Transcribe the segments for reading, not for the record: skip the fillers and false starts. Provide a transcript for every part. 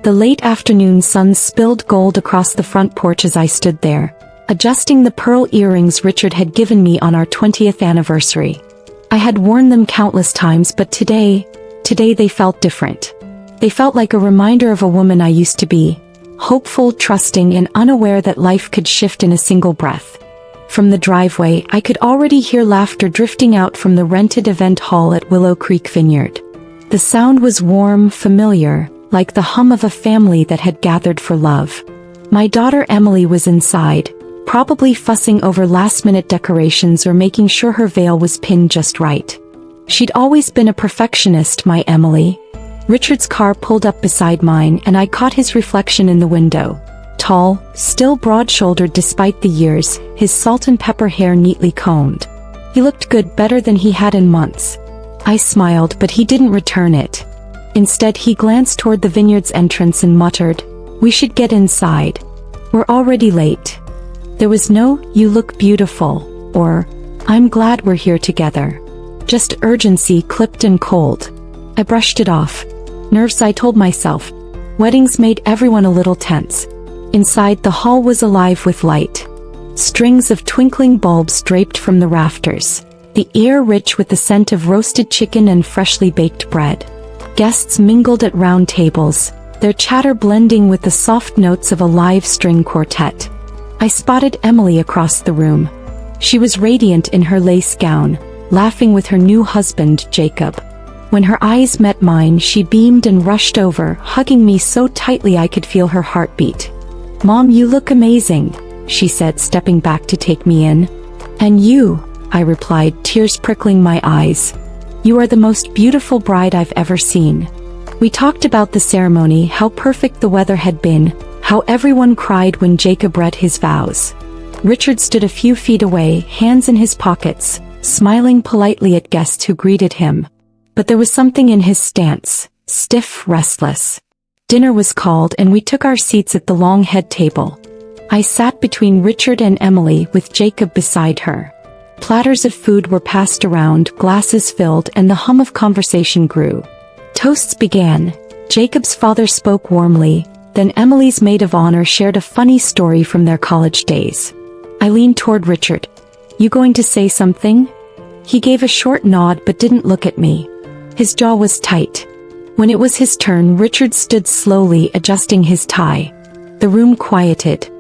The late afternoon sun spilled gold across the front porch as I stood there, adjusting the pearl earrings Richard had given me on our 20th anniversary. I had worn them countless times, but today they felt different. They felt like a reminder of a woman I used to be, hopeful, trusting, and unaware that life could shift in a single breath. From the driveway, I could already hear laughter drifting out from the rented event hall at Willow Creek Vineyard. The sound was warm, familiar, like the hum of a family that had gathered for love. My daughter Emily was inside, probably fussing over last-minute decorations or making sure her veil was pinned just right. She'd always been a perfectionist, my Emily. Richard's car pulled up beside mine and I caught his reflection in the window. Tall, still broad-shouldered despite the years, his salt and pepper hair neatly combed. He looked good, better than he had in months. I smiled, but he didn't return it. Instead, he glanced toward the vineyard's entrance and muttered, "We should get inside. We're already late." There was no, "You look beautiful," or, "I'm glad we're here together." Just urgency, clipped and cold. I brushed it off. Nerves, I told myself. Weddings made everyone a little tense. Inside, the hall was alive with light. Strings of twinkling bulbs draped from the rafters. The air rich with the scent of roasted chicken and freshly baked bread. Guests mingled at round tables, their chatter blending with the soft notes of a live string quartet. I spotted Emily across the room. She was radiant in her lace gown, laughing with her new husband, Jacob. When her eyes met mine, she beamed and rushed over, hugging me so tightly I could feel her heartbeat. "Mom, you look amazing," she said, stepping back to take me in. "And you," I replied, tears prickling my eyes. "You are the most beautiful bride I've ever seen." We talked about the ceremony, how perfect the weather had been, how everyone cried when Jacob read his vows. Richard stood a few feet away, hands in his pockets, smiling politely at guests who greeted him. But there was something in his stance, stiff, restless. Dinner was called and we took our seats at the long head table. I sat between Richard and Emily with Jacob beside her. Platters of food were passed around, glasses filled, and the hum of conversation grew. Toasts began. Jacob's father spoke warmly, then Emily's maid of honor shared a funny story from their college days. I leaned toward Richard. "You going to say something?" He gave a short nod but didn't look at me. His jaw was tight. When it was his turn, Richard stood slowly, adjusting his tie. The room quieted.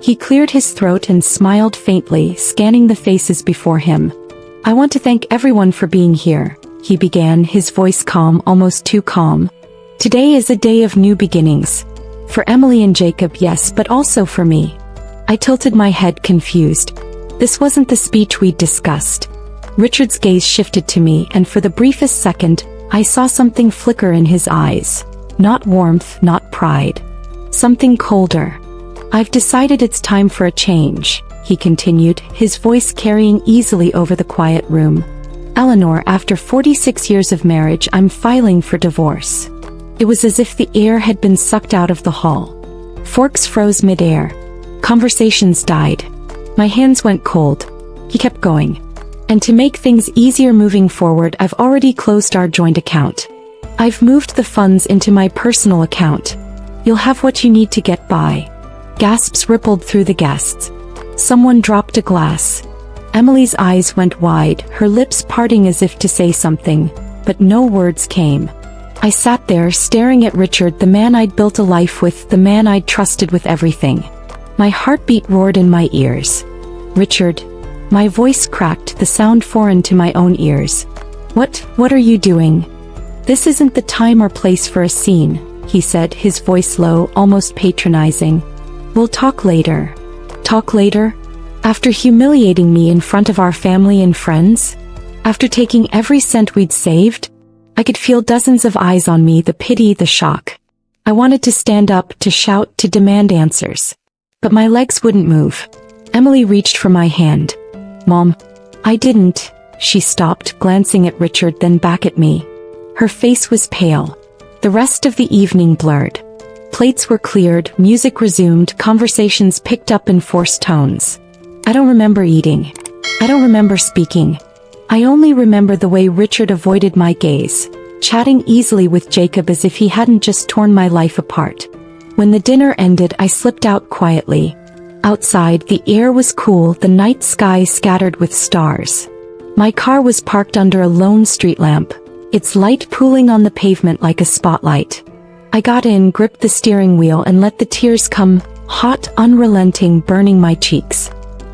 He cleared his throat and smiled faintly, scanning the faces before him. "I want to thank everyone for being here," he began, his voice calm, almost too calm. "Today is a day of new beginnings. For Emily and Jacob, yes, but also for me." I tilted my head, confused. This wasn't the speech we'd discussed. Richard's gaze shifted to me, and for the briefest second, I saw something flicker in his eyes. Not warmth, not pride. Something colder. "I've decided it's time for a change," he continued, his voice carrying easily over the quiet room. "Eleanor, after 46 years of marriage, I'm filing for divorce." It was as if the air had been sucked out of the hall. Forks froze mid-air. Conversations died. My hands went cold. He kept going. "And to make things easier moving forward, I've already closed our joint account. I've moved the funds into my personal account. You'll have what you need to get by." Gasps rippled through the guests. Someone dropped a glass. Emily's eyes went wide, her lips parting as if to say something, but no words came. I sat there staring at Richard, the man I'd built a life with, the man I'd trusted with everything. My heartbeat roared in my ears. "Richard." My voice cracked, the sound foreign to my own ears. What are you doing?" "This isn't the time or place for a scene," he said, his voice low, almost patronizing. "We'll talk later." "Talk later?" After humiliating me in front of our family and friends? After taking every cent we'd saved? I could feel dozens of eyes on me, the pity, the shock. I wanted to stand up, to shout, to demand answers. But my legs wouldn't move. Emily reached for my hand. "Mom." "I didn't." She stopped, glancing at Richard, then back at me. Her face was pale. The rest of the evening blurred. Plates were cleared, music resumed, conversations picked up in forced tones. I don't remember eating. I don't remember speaking. I only remember the way Richard avoided my gaze. chatting easily with Jacob as if he hadn't just torn my life apart. When the dinner ended, I slipped out quietly. Outside, the air was cool, the night sky scattered with stars. My car was parked under a lone street lamp, its light pooling on the pavement like a spotlight. I got in, gripped the steering wheel, and let the tears come, hot, unrelenting, burning my cheeks.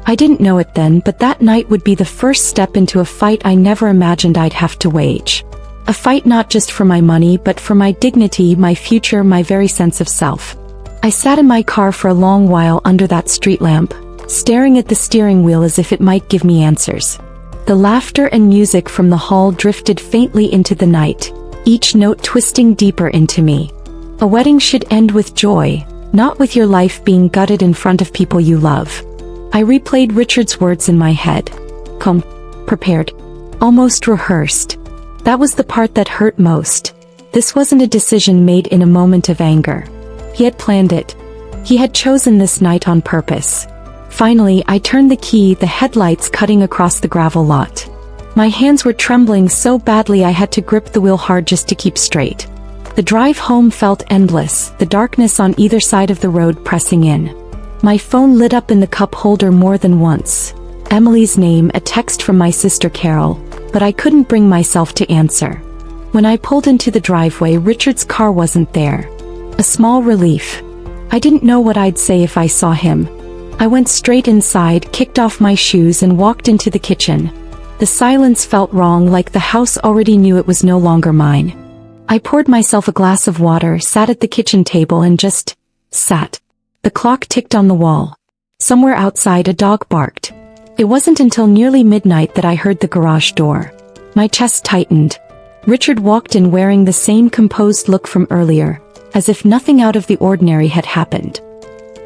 I didn't know it then, but that night would be the first step into a fight I never imagined I'd have to wage. A fight not just for my money, but for my dignity, my future, my very sense of self. I sat in my car for a long while under that street lamp, staring at the steering wheel as if it might give me answers. The laughter and music from the hall drifted faintly into the night, each note twisting deeper into me. A wedding should end with joy, not with your life being gutted in front of people you love. I replayed Richard's words in my head. Calm, prepared, almost rehearsed. That was the part that hurt most. This wasn't a decision made in a moment of anger. He had planned it. He had chosen this night on purpose. Finally, I turned the key, the headlights cutting across the gravel lot. My hands were trembling so badly I had to grip the wheel hard just to keep straight. The drive home felt endless, the darkness on either side of the road pressing in. My phone lit up in the cup holder more than once. Emily's name, a text from my sister Carol, but I couldn't bring myself to answer. When I pulled into the driveway, Richard's car wasn't there. A small relief. I didn't know what I'd say if I saw him. I went straight inside, kicked off my shoes, and walked into the kitchen. The silence felt wrong, like the house already knew it was no longer mine. I poured myself a glass of water, sat at the kitchen table, and just sat. The clock ticked on the wall. Somewhere outside, a dog barked. It wasn't until nearly midnight that I heard the garage door. My chest tightened. Richard walked in wearing the same composed look from earlier, as if nothing out of the ordinary had happened.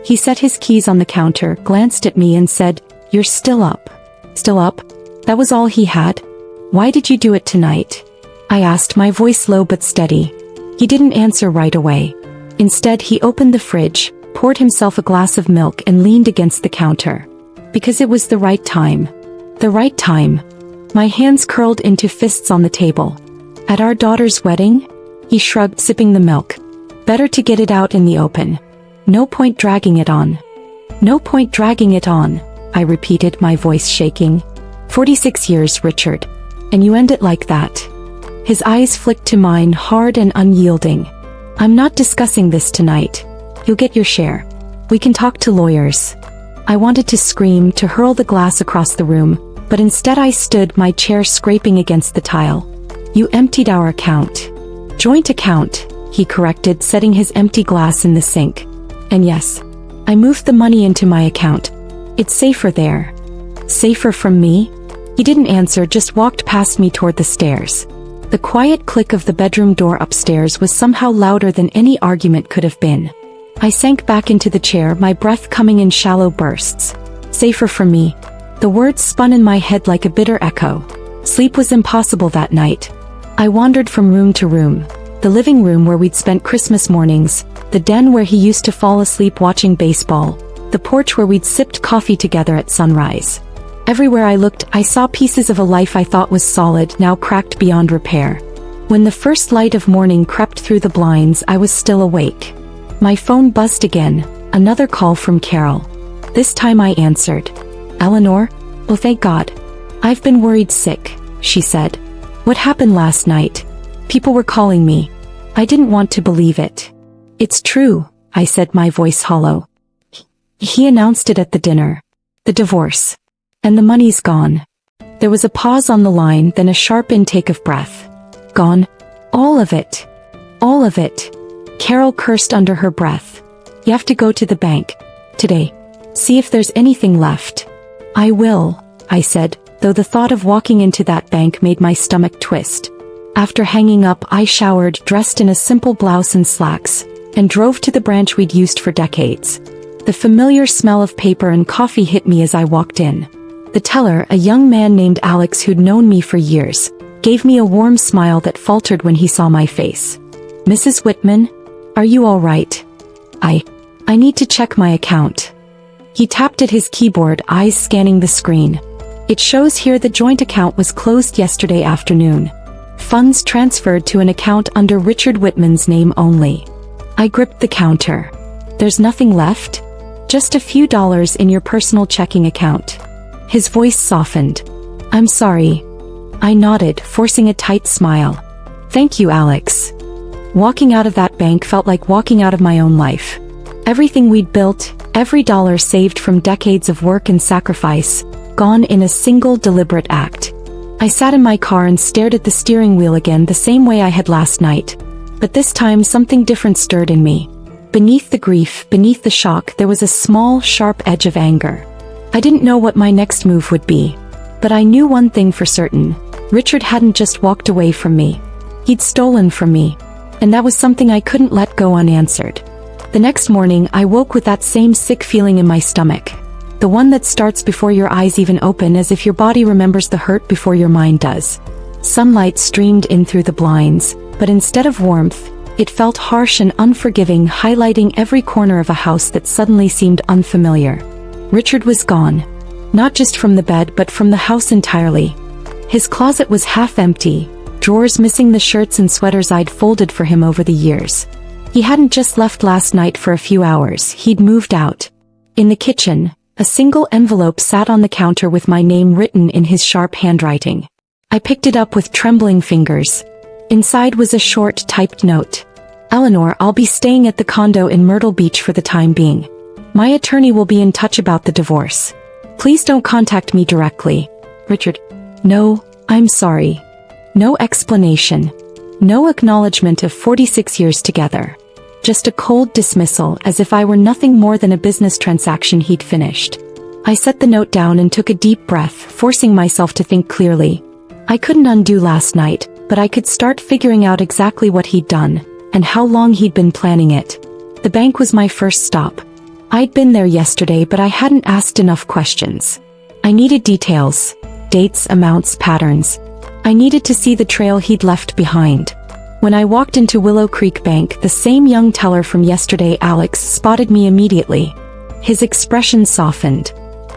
He set his keys on the counter, glanced at me, and said, "You're still up." Still up? That was all he had. "Why did you do it tonight?" I asked, my voice low but steady. He didn't answer right away. Instead, he opened the fridge, poured himself a glass of milk, and leaned against the counter. Because it was the right time. The right time. My hands curled into fists on the table. At our daughter's wedding? He shrugged, sipping the milk. Better to get it out in the open. No point dragging it on. No point dragging it on, I repeated, my voice shaking. 46 years, Richard. And you end it like that. His eyes flicked to mine, hard and unyielding. I'm not discussing this tonight. You'll get your share. We can talk to lawyers. I wanted to scream, to hurl the glass across the room, but instead I stood, my chair scraping against the tile. You emptied our account. Joint account, he corrected, setting his empty glass in the sink. And yes, I moved the money into my account. It's safer there. Safer from me? He didn't answer, just walked past me toward the stairs. The quiet click of the bedroom door upstairs was somehow louder than any argument could have been. I sank back into the chair, my breath coming in shallow bursts. Safer from me. The words spun in my head like a bitter echo. Sleep was impossible that night. I wandered from room to room. The living room where we'd spent Christmas mornings, the den where he used to fall asleep watching baseball, the porch where we'd sipped coffee together at sunrise. Everywhere I looked, I saw pieces of a life I thought was solid, now cracked beyond repair. When the first light of morning crept through the blinds, I was still awake. My phone buzzed again, another call from Carol. This time I answered. Eleanor? Oh, thank God. I've been worried sick, she said. What happened last night? People were calling me. I didn't want to believe it. It's true, I said, my voice hollow. He announced it at the dinner. The divorce. And the money's gone. There was a pause on the line, then a sharp intake of breath. Gone? All of it. All of it. Carol cursed under her breath. You have to go to the bank. Today. See if there's anything left. I will, I said, though the thought of walking into that bank made my stomach twist. After hanging up, I showered, dressed in a simple blouse and slacks, and drove to the branch we'd used for decades. The familiar smell of paper and coffee hit me as I walked in. The teller, a young man named Alex who'd known me for years, gave me a warm smile that faltered when he saw my face. Mrs. Whitman, are you all right? I need to check my account. He tapped at his keyboard, eyes scanning the screen. It shows here the joint account was closed yesterday afternoon. Funds transferred to an account under Richard Whitman's name only. I gripped the counter. There's nothing left? Just a few dollars in your personal checking account. His voice softened. I'm sorry. I nodded, forcing a tight smile. Thank you, Alex. Walking out of that bank felt like walking out of my own life. Everything we'd built, every dollar saved from decades of work and sacrifice, gone in a single deliberate act. I sat in my car and stared at the steering wheel again the same way I had last night. But this time something different stirred in me. Beneath the grief, beneath the shock, there was a small, sharp edge of anger. I didn't know what my next move would be. But I knew one thing for certain. Richard hadn't just walked away from me. He'd stolen from me. And that was something I couldn't let go unanswered. The next morning, I woke with that same sick feeling in my stomach. The one that starts before your eyes even open, as if your body remembers the hurt before your mind does. Sunlight streamed in through the blinds, but instead of warmth, it felt harsh and unforgiving, highlighting every corner of a house that suddenly seemed unfamiliar. Richard was gone. Not just from the bed but from the house entirely. His closet was half empty, drawers missing the shirts and sweaters I'd folded for him over the years. He hadn't just left last night for a few hours, he'd moved out. In the kitchen, a single envelope sat on the counter with my name written in his sharp handwriting. I picked it up with trembling fingers. Inside was a short, typed note. Eleanor, I'll be staying at the condo in Myrtle Beach for the time being. My attorney will be in touch about the divorce. Please don't contact me directly. Richard. No, I'm sorry. No explanation. No acknowledgement of 46 years together. Just a cold dismissal, as if I were nothing more than a business transaction he'd finished. I set the note down and took a deep breath, forcing myself to think clearly. I couldn't undo last night, but I could start figuring out exactly what he'd done, and how long he'd been planning it. The bank was my first stop. I'd been there yesterday, but I hadn't asked enough questions. I needed details. Dates, amounts, patterns. I needed to see the trail he'd left behind. When I walked into Willow Creek Bank, the same young teller from yesterday, Alex, spotted me immediately. His expression softened.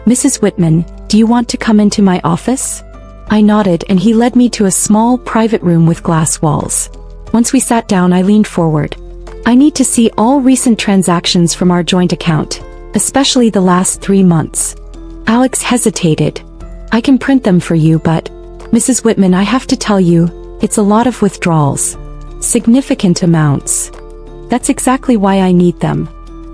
Mrs. Whitman, do you want to come into my office? I nodded and he led me to a small, private room with glass walls. Once we sat down, I leaned forward. I need to see all recent transactions from our joint account, especially the last 3 months. Alex hesitated. I can print them for you, but, Mrs. Whitman, I have to tell you, it's a lot of withdrawals. Significant amounts. That's exactly why I need them.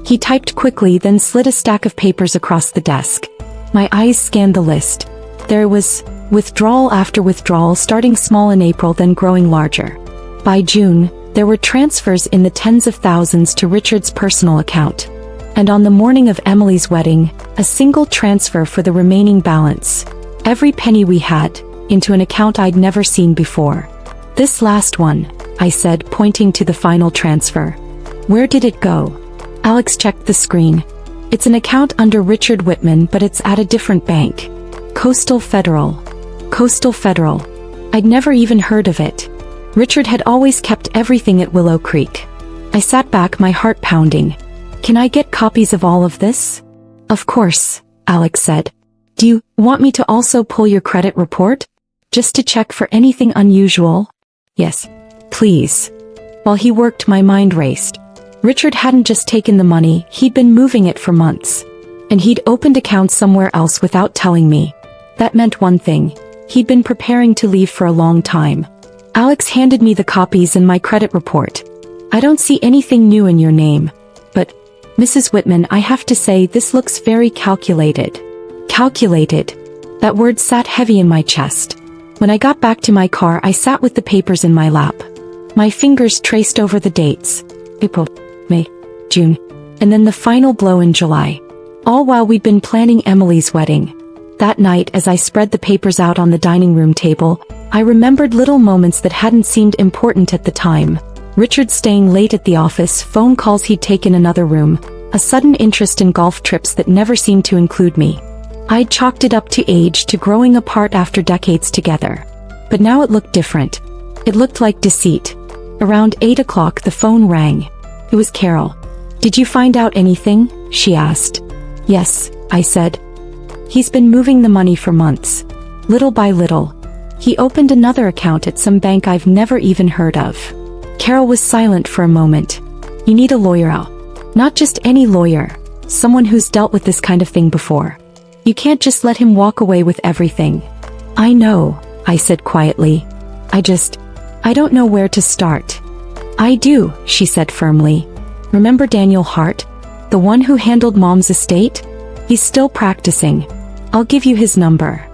He typed quickly, then slid a stack of papers across the desk. My eyes scanned the list. There was withdrawal after withdrawal, starting small in April, then growing larger. By June, there were transfers in the tens of thousands to Richard's personal account. And on the morning of Emily's wedding, a single transfer for the remaining balance. Every penny we had, into an account I'd never seen before. This last one, I said, pointing to the final transfer. Where did it go? Alex checked the screen. It's an account under Richard Whitman, but it's at a different bank. Coastal Federal. Coastal Federal. I'd never even heard of it. Richard had always kept everything at Willow Creek. I sat back, my heart pounding. Can I get copies of all of this? Of course, Alex said. Do you want me to also pull your credit report? Just to check for anything unusual? Yes, please. While he worked, my mind raced. Richard hadn't just taken the money, he'd been moving it for months. And he'd opened accounts somewhere else without telling me. That meant one thing. He'd been preparing to leave for a long time. Alex handed me the copies and my credit report. I don't see anything new in your name. But, Mrs. Whitman, I have to say this looks very calculated. Calculated. That word sat heavy in my chest. When I got back to my car, I sat with the papers in my lap. My fingers traced over the dates. April, May, June, and then the final blow in July. All while we'd been planning Emily's wedding. That night, as I spread the papers out on the dining room table, I remembered little moments that hadn't seemed important at the time. Richard staying late at the office, phone calls he'd taken another room, a sudden interest in golf trips that never seemed to include me. I'd chalked it up to age, to growing apart after decades together. But now it looked different. It looked like deceit. Around 8 o'clock the phone rang. It was Carol. Did you find out anything? She asked. Yes, I said. He's been moving the money for months. Little by little. He opened another account at some bank I've never even heard of. Carol was silent for a moment. You need a lawyer, Al. Not just any lawyer. Someone who's dealt with this kind of thing before. You can't just let him walk away with everything. I know, I said quietly. I don't know where to start. I do, she said firmly. Remember Daniel Hart? The one who handled Mom's estate? He's still practicing. I'll give you his number.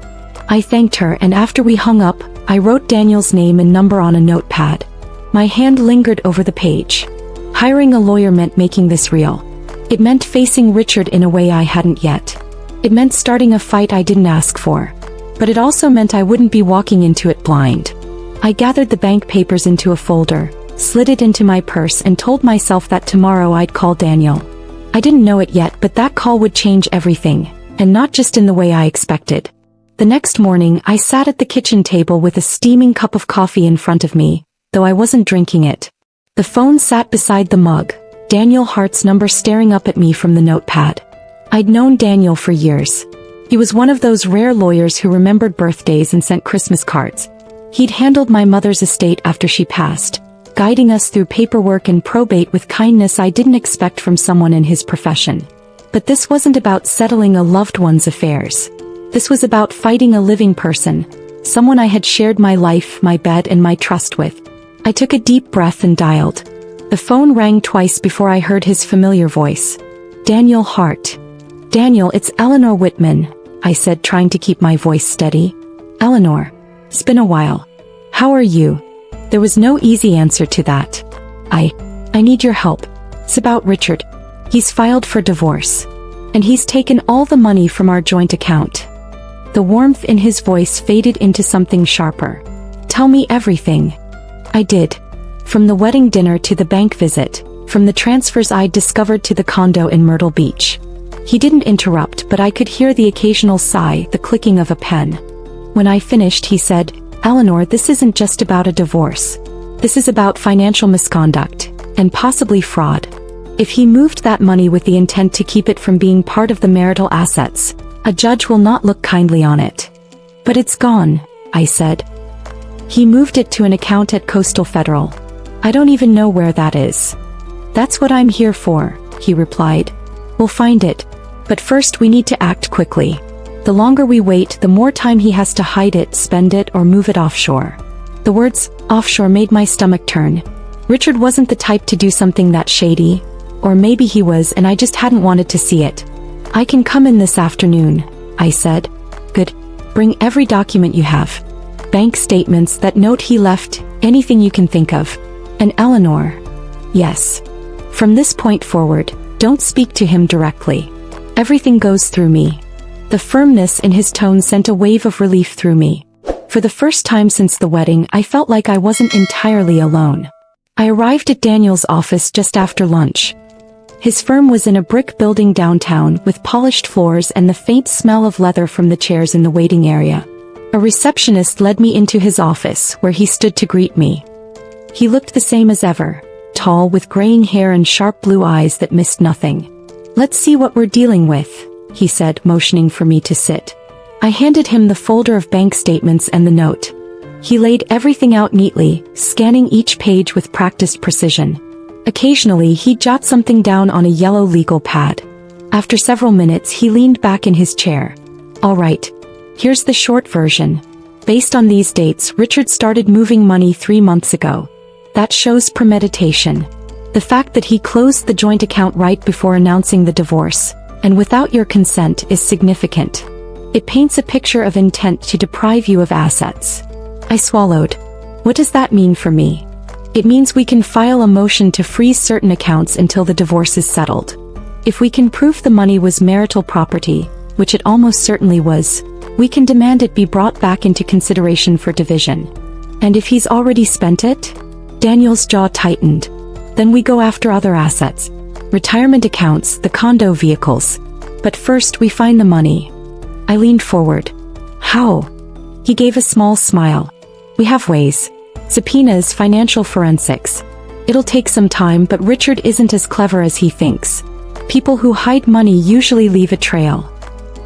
I thanked her, and after we hung up, I wrote Daniel's name and number on a notepad. My hand lingered over the page. Hiring a lawyer meant making this real. It meant facing Richard in a way I hadn't yet. It meant starting a fight I didn't ask for. But it also meant I wouldn't be walking into it blind. I gathered the bank papers into a folder, slid it into my purse, and told myself that tomorrow I'd call Daniel. I didn't know it yet, but that call would change everything, and not just in the way I expected. The next morning, I sat at the kitchen table with a steaming cup of coffee in front of me, though I wasn't drinking it. The phone sat beside the mug, Daniel Hart's number staring up at me from the notepad. I'd known Daniel for years. He was one of those rare lawyers who remembered birthdays and sent Christmas cards. He'd handled my mother's estate after she passed, guiding us through paperwork and probate with kindness I didn't expect from someone in his profession. But this wasn't about settling a loved one's affairs. This was about fighting a living person, someone I had shared my life, my bed, and my trust with. I took a deep breath and dialed. The phone rang twice before I heard his familiar voice. Daniel Hart. Daniel, it's Eleanor Whitman, I said, trying to keep my voice steady. Eleanor. It's been a while. How are you? There was no easy answer to that. I need your help. It's about Richard. He's filed for divorce. And he's taken all the money from our joint account. The warmth in his voice faded into something sharper. Tell me everything. I did. From the wedding dinner to the bank visit, from the transfers I'd discovered to the condo in Myrtle Beach. He didn't interrupt, but I could hear the occasional sigh, the clicking of a pen. When I finished, he said, Eleanor, this isn't just about a divorce. This is about financial misconduct, and possibly fraud. If he moved that money with the intent to keep it from being part of the marital assets, a judge will not look kindly on it. But it's gone, I said. He moved it to an account at Coastal Federal. I don't even know where that is. That's what I'm here for, he replied. We'll find it. But first we need to act quickly. The longer we wait, the more time he has to hide it, spend it, or move it offshore. The words, offshore, made my stomach turn. Richard wasn't the type to do something that shady. Or maybe he was, and I just hadn't wanted to see it. I can come in this afternoon, I said. Good. Bring every document you have. Bank statements, that note he left, anything you can think of. And Eleanor. Yes. From this point forward, don't speak to him directly. Everything goes through me. The firmness in his tone sent a wave of relief through me. For the first time since the wedding, I felt like I wasn't entirely alone. I arrived at Daniel's office just after lunch. His firm was in a brick building downtown with polished floors and the faint smell of leather from the chairs in the waiting area. A receptionist led me into his office, where he stood to greet me. He looked the same as ever, tall, with graying hair and sharp blue eyes that missed nothing. Let's see what we're dealing with, he said, motioning for me to sit. I handed him the folder of bank statements and the note. He laid everything out neatly, scanning each page with practiced precision. Occasionally, he'd jot something down on a yellow legal pad. After several minutes, he leaned back in his chair. All right. Here's the short version. Based on these dates, Richard started moving money 3 months ago. That shows premeditation. The fact that he closed the joint account right before announcing the divorce, and without your consent, is significant. It paints a picture of intent to deprive you of assets. I swallowed. What does that mean for me? It means we can file a motion to freeze certain accounts until the divorce is settled. If we can prove the money was marital property, which it almost certainly was, we can demand it be brought back into consideration for division. And if he's already spent it? Daniel's jaw tightened. Then we go after other assets. Retirement accounts, the condo, vehicles. But first we find the money. I leaned forward. How? He gave a small smile. We have ways. Subpoenas, financial forensics. It'll take some time, but Richard isn't as clever as he thinks. People who hide money usually leave a trail.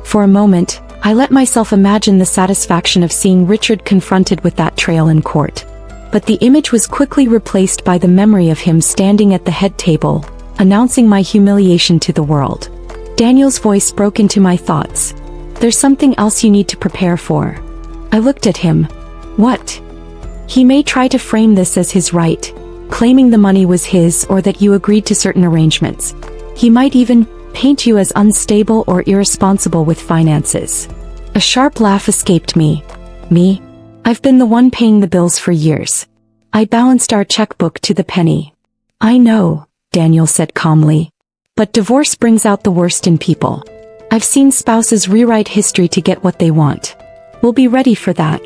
For a moment, I let myself imagine the satisfaction of seeing Richard confronted with that trail in court. But the image was quickly replaced by the memory of him standing at the head table, announcing my humiliation to the world. Daniel's voice broke into my thoughts. There's something else you need to prepare for. I looked at him. What? He may try to frame this as his right, claiming the money was his or that you agreed to certain arrangements. He might even paint you as unstable or irresponsible with finances. A sharp laugh escaped me. Me? I've been the one paying the bills for years. I balanced our checkbook to the penny. I know, Daniel said calmly. But divorce brings out the worst in people. I've seen spouses rewrite history to get what they want. We'll be ready for that.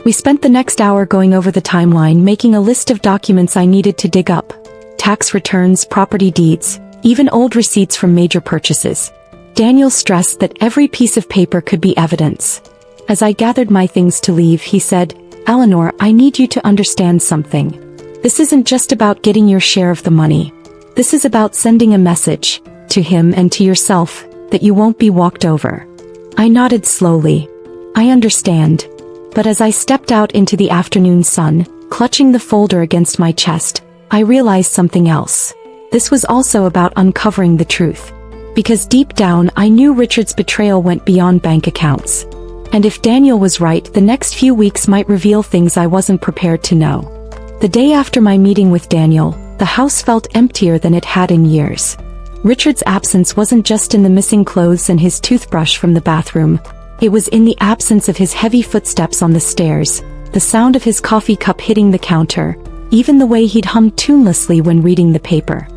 We spent the next hour going over the timeline, making a list of documents I needed to dig up. Tax returns, property deeds, even old receipts from major purchases. Daniel stressed that every piece of paper could be evidence. As I gathered my things to leave, he said, "Eleanor, I need you to understand something. This isn't just about getting your share of the money. This is about sending a message, to him and to yourself, that you won't be walked over." I nodded slowly. I understand. But as I stepped out into the afternoon sun, clutching the folder against my chest, I realized something else. This was also about uncovering the truth. Because deep down I knew Richard's betrayal went beyond bank accounts. And if Daniel was right, the next few weeks might reveal things I wasn't prepared to know. The day after my meeting with Daniel, the house felt emptier than it had in years. Richard's absence wasn't just in the missing clothes and his toothbrush from the bathroom. It was in the absence of his heavy footsteps on the stairs, the sound of his coffee cup hitting the counter, even the way he'd hummed tunelessly when reading the paper.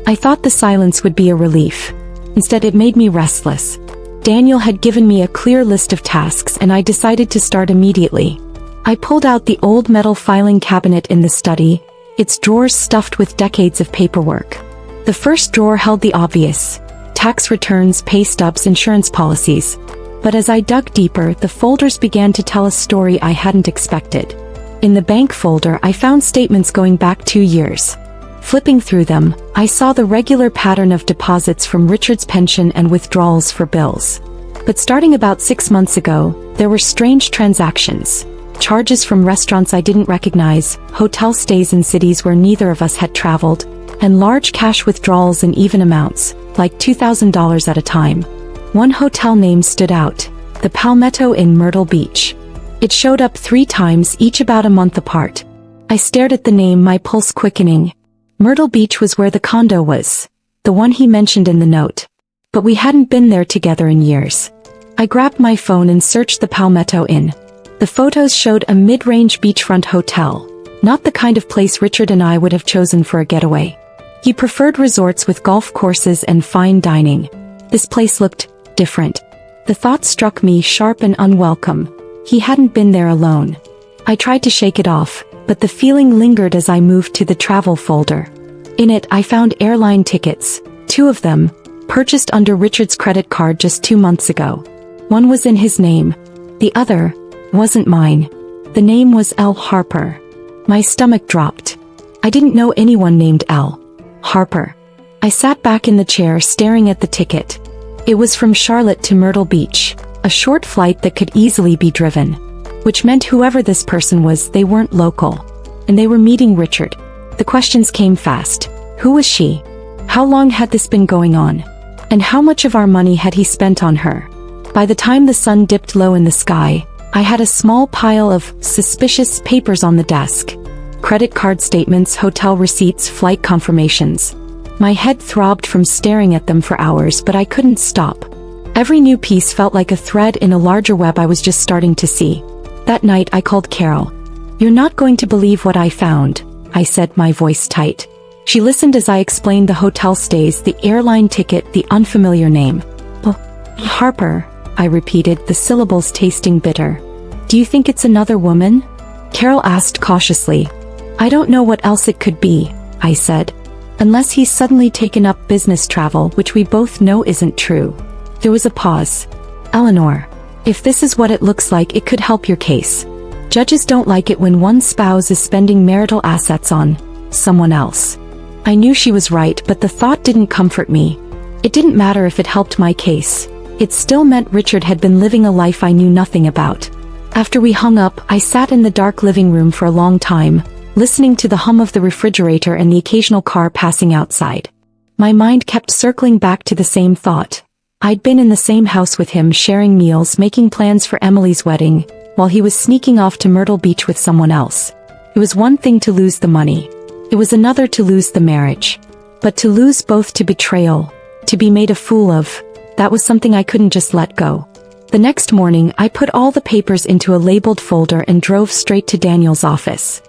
I thought the silence would be a relief. Instead, it made me restless. Daniel had given me a clear list of tasks and I decided to start immediately. I pulled out the old metal filing cabinet in the study, its drawers stuffed with decades of paperwork. The first drawer held the obvious: tax returns, pay stubs, insurance policies. But as I dug deeper, the folders began to tell a story I hadn't expected. In the bank folder, I found statements going back 2 years. Flipping through them, I saw the regular pattern of deposits from Richard's pension and withdrawals for bills. But starting about 6 months ago, there were strange transactions. Charges from restaurants I didn't recognize, hotel stays in cities where neither of us had traveled, and large cash withdrawals in even amounts, like $2,000 at a time. One hotel name stood out: the Palmetto in Myrtle Beach. It showed up 3 times, each about a month apart. I stared at the name, my pulse quickening. Myrtle Beach was where the condo was, the one he mentioned in the note. But we hadn't been there together in years. I grabbed my phone and searched the Palmetto Inn. The photos showed a mid-range beachfront hotel, not the kind of place Richard and I would have chosen for a getaway. He preferred resorts with golf courses and fine dining. This place looked different. The thought struck me sharp and unwelcome. He hadn't been there alone. I tried to shake it off, but the feeling lingered as I moved to the travel folder. In it, I found airline tickets, 2 of them, purchased under Richard's credit card just 2 months ago. One was in his name. The other wasn't mine. The name was L. Harper. My stomach dropped. I didn't know anyone named L. Harper. I sat back in the chair staring at the ticket. It was from Charlotte to Myrtle Beach, a short flight that could easily be driven. Which meant whoever this person was, they weren't local. And they were meeting Richard. The questions came fast. Who was she? How long had this been going on? And how much of our money had he spent on her? By the time the sun dipped low in the sky, I had a small pile of suspicious papers on the desk. Credit card statements, hotel receipts, flight confirmations. My head throbbed from staring at them for hours, but I couldn't stop. Every new piece felt like a thread in a larger web I was just starting to see. That night I called Carol. "You're not going to believe what I found," I said, my voice tight. She listened as I explained the hotel stays, the airline ticket, the unfamiliar name. Harper, I repeated, the syllables tasting bitter. "Do you think it's another woman?" Carol asked cautiously. "I don't know what else it could be," I said. "Unless he's suddenly taken up business travel, which we both know isn't true." There was a pause. "Eleanor, if this is what it looks like, it could help your case. Judges don't like it when one spouse is spending marital assets on someone else." I knew she was right, but the thought didn't comfort me. It didn't matter if it helped my case. It still meant Richard had been living a life I knew nothing about. After we hung up, I sat in the dark living room for a long time, listening to the hum of the refrigerator and the occasional car passing outside. My mind kept circling back to the same thought. I'd been in the same house with him, sharing meals, making plans for Emily's wedding, while he was sneaking off to Myrtle Beach with someone else. It was one thing to lose the money. It was another to lose the marriage. But to lose both, to betrayal, to be made a fool of, that was something I couldn't just let go. The next morning, I put all the papers into a labeled folder and drove straight to Daniel's office.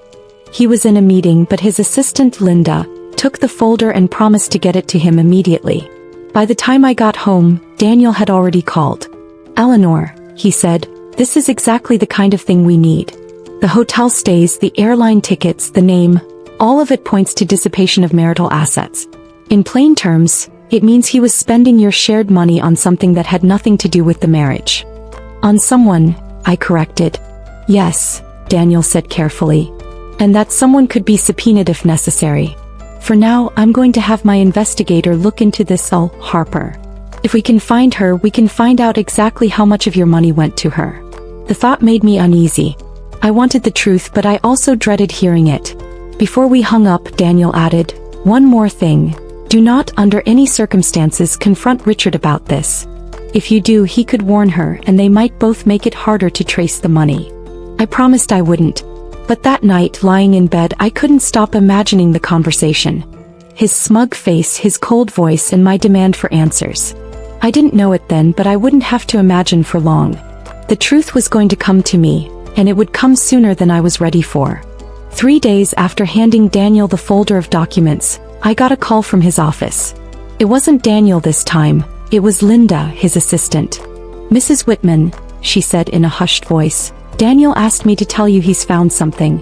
He was in a meeting, but his assistant, Linda, took the folder and promised to get it to him immediately. By the time I got home, Daniel had already called. "Eleanor," he said, "this is exactly the kind of thing we need. The hotel stays, the airline tickets, the name, all of it points to dissipation of marital assets. In plain terms, it means he was spending your shared money on something that had nothing to do with the marriage." "On someone," I corrected. "Yes," Daniel said carefully. "And that someone could be subpoenaed if necessary. For now, I'm going to have my investigator look into this Harper. If we can find her, we can find out exactly how much of your money went to her." The thought made me uneasy. I wanted the truth, but I also dreaded hearing it. Before we hung up, Daniel added, "One more thing. Do not, under any circumstances, confront Richard about this. If you do, he could warn her, and they might both make it harder to trace the money." I promised I wouldn't. But that night, lying in bed, I couldn't stop imagining the conversation. His smug face, his cold voice, and my demand for answers. I didn't know it then, but I wouldn't have to imagine for long. The truth was going to come to me, and it would come sooner than I was ready for. 3 days after handing Daniel the folder of documents, I got a call from his office. It wasn't Daniel this time, it was Linda, his assistant. "Mrs. Whitman," she said in a hushed voice, "Daniel asked me to tell you he's found something.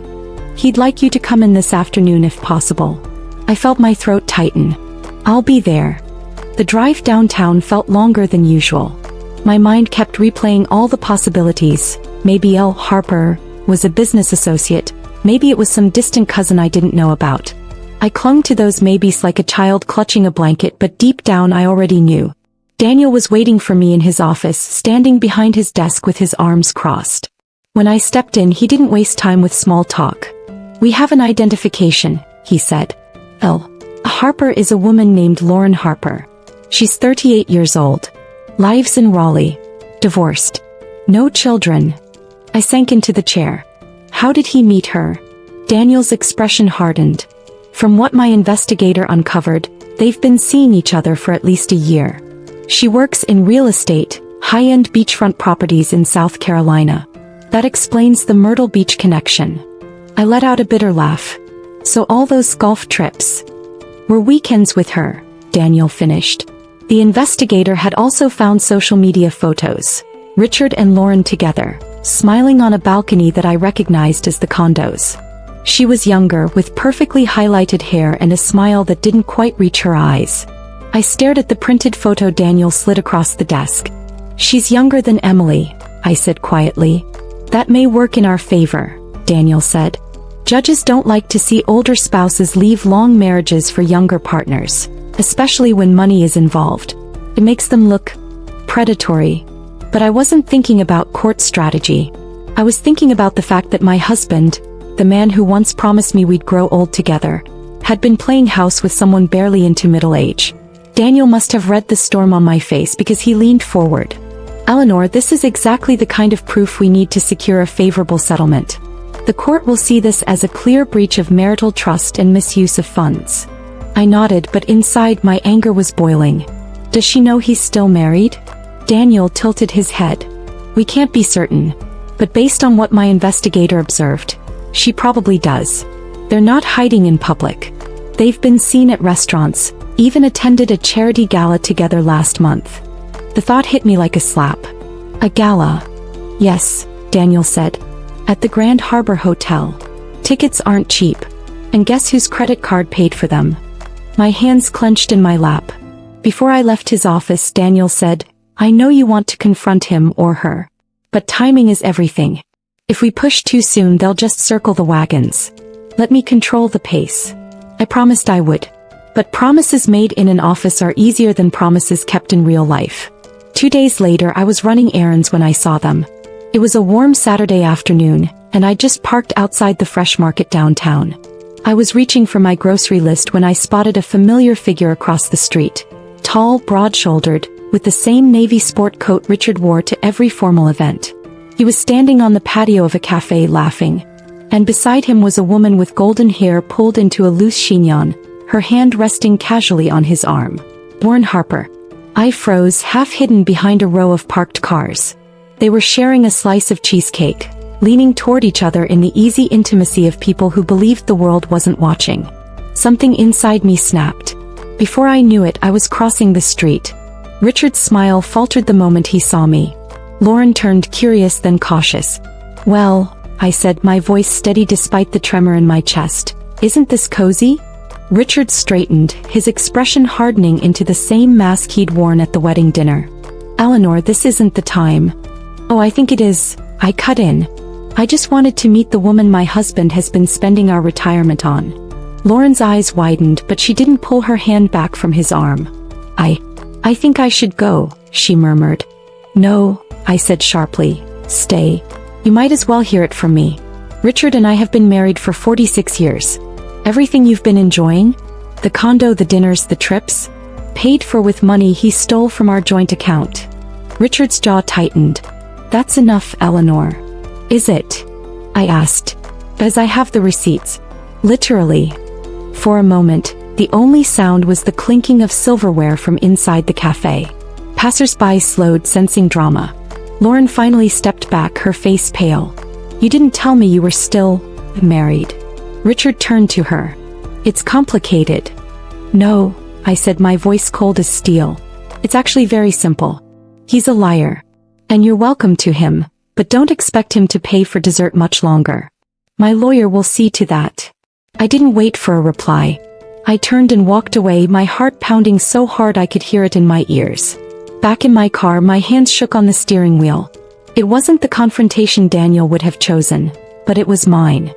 He'd like you to come in this afternoon if possible." I felt my throat tighten. "I'll be there." The drive downtown felt longer than usual. My mind kept replaying all the possibilities. Maybe L. Harper was a business associate. Maybe it was some distant cousin I didn't know about. I clung to those maybes like a child clutching a blanket, but deep down I already knew. Daniel was waiting for me in his office, standing behind his desk with his arms crossed. When I stepped in, he didn't waste time with small talk. "We have an identification," he said. "L. Harper is a woman named Lauren Harper. She's 38 years old. Lives in Raleigh. Divorced. No children." I sank into the chair. How did he meet her? Daniel's expression hardened. From what my investigator uncovered, they've been seeing each other for at least a year. She works in real estate, high-end beachfront properties in South Carolina. That explains the Myrtle Beach connection. I let out a bitter laugh. "So all those golf trips were weekends with her," Daniel finished. The investigator had also found social media photos. Richard and Lauren together, smiling on a balcony that I recognized as the condos. She was younger, with perfectly highlighted hair and a smile that didn't quite reach her eyes. I stared at the printed photo Daniel slid across the desk. "She's younger than Emily," I said quietly. "That may work in our favor," Daniel said. "Judges don't like to see older spouses leave long marriages for younger partners, especially when money is involved. It makes them look predatory." But I wasn't thinking about court strategy. I was thinking about the fact that my husband, the man who once promised me we'd grow old together, had been playing house with someone barely into middle age. Daniel must have read the storm on my face because he leaned forward. "Eleanor, this is exactly the kind of proof we need to secure a favorable settlement. The court will see this as a clear breach of marital trust and misuse of funds." I nodded, but inside my anger was boiling. "Does she know he's still married?" Daniel tilted his head. "We can't be certain, but based on what my investigator observed, she probably does. They're not hiding in public. They've been seen at restaurants, even attended a charity gala together last month." The thought hit me like a slap. "A gala?" "Yes," Daniel said. "At the Grand Harbor Hotel. Tickets aren't cheap. And guess whose credit card paid for them?" My hands clenched in my lap. Before I left his office, Daniel said, "I know you want to confront him or her. But timing is everything. If we push too soon, they'll just circle the wagons. Let me control the pace." I promised I would. But promises made in an office are easier than promises kept in real life. 2 days later I was running errands when I saw them. It was a warm Saturday afternoon, and I just parked outside the Fresh Market downtown. I was reaching for my grocery list when I spotted a familiar figure across the street. Tall, broad-shouldered, with the same navy sport coat Richard wore to every formal event. He was standing on the patio of a cafe laughing. And beside him was a woman with golden hair pulled into a loose chignon, her hand resting casually on his arm. Warren Harper. I froze, half hidden behind a row of parked cars. They were sharing a slice of cheesecake, leaning toward each other in the easy intimacy of people who believed the world wasn't watching. Something inside me snapped. Before I knew it, I was crossing the street. Richard's smile faltered the moment he saw me. Lauren turned curious then cautious. "Well," I said, my voice steady despite the tremor in my chest. "Isn't this cozy?" Richard straightened, his expression hardening into the same mask he'd worn at the wedding dinner. "Eleanor, this isn't the time." "Oh, I think it is," I cut in. "I just wanted to meet the woman my husband has been spending our retirement on." Lauren's eyes widened, but she didn't pull her hand back from his arm. I think I should go," she murmured. "No," I said sharply. "Stay. You might as well hear it from me. Richard and I have been married for 46 years. Everything you've been enjoying? The condo, the dinners, the trips? Paid for with money he stole from our joint account." Richard's jaw tightened. "That's enough, Eleanor." "Is it?" I asked. "As I have the receipts." "Literally." For a moment, the only sound was the clinking of silverware from inside the cafe. Passers-by slowed, sensing drama. Lauren finally stepped back, her face pale. "You didn't tell me you were still married." Richard turned to her. "It's complicated." "No," I said, my voice cold as steel. "It's actually very simple. He's a liar. And you're welcome to him, but don't expect him to pay for dessert much longer. My lawyer will see to that." I didn't wait for a reply. I turned and walked away, my heart pounding so hard I could hear it in my ears. Back in my car, my hands shook on the steering wheel. It wasn't the confrontation Daniel would have chosen, but it was mine.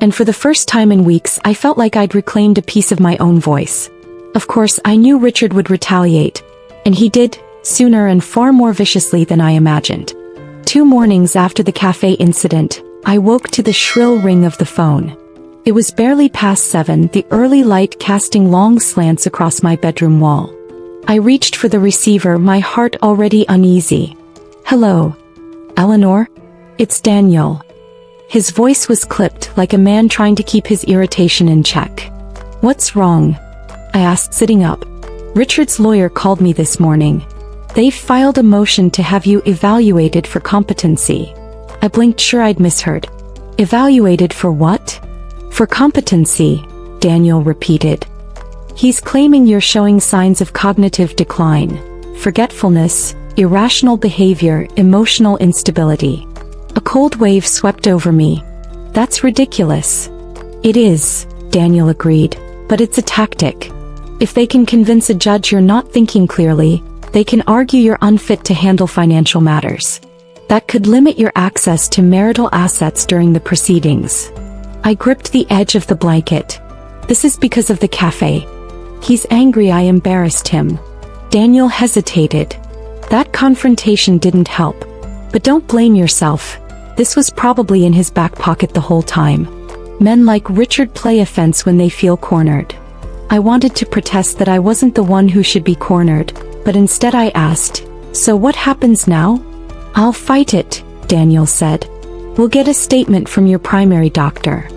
And for the first time in weeks, I felt like I'd reclaimed a piece of my own voice. Of course, I knew Richard would retaliate. And he did, sooner and far more viciously than I imagined. 2 mornings after the cafe incident, I woke to the shrill ring of the phone. It was barely past 7, the early light casting long slants across my bedroom wall. I reached for the receiver, my heart already uneasy. "Hello, Eleanor? It's Daniel." His voice was clipped, like a man trying to keep his irritation in check. "What's wrong?" I asked, sitting up. "Richard's lawyer called me this morning. They've filed a motion to have you evaluated for competency." I blinked, sure I'd misheard. "Evaluated for what?" "For competency," Daniel repeated. "He's claiming you're showing signs of cognitive decline, forgetfulness, irrational behavior, emotional instability." A cold wave swept over me. "That's ridiculous." "It is," Daniel agreed, "but it's a tactic. If they can convince a judge you're not thinking clearly, they can argue you're unfit to handle financial matters. That could limit your access to marital assets during the proceedings." I gripped the edge of the blanket. "This is because of the cafe. He's angry I embarrassed him." Daniel hesitated. "That confrontation didn't help. But don't blame yourself. This was probably in his back pocket the whole time. Men like Richard play offense when they feel cornered." I wanted to protest that I wasn't the one who should be cornered, but instead I asked, "So what happens now?" "I'll fight it," Daniel said. "We'll get a statement from your primary doctor.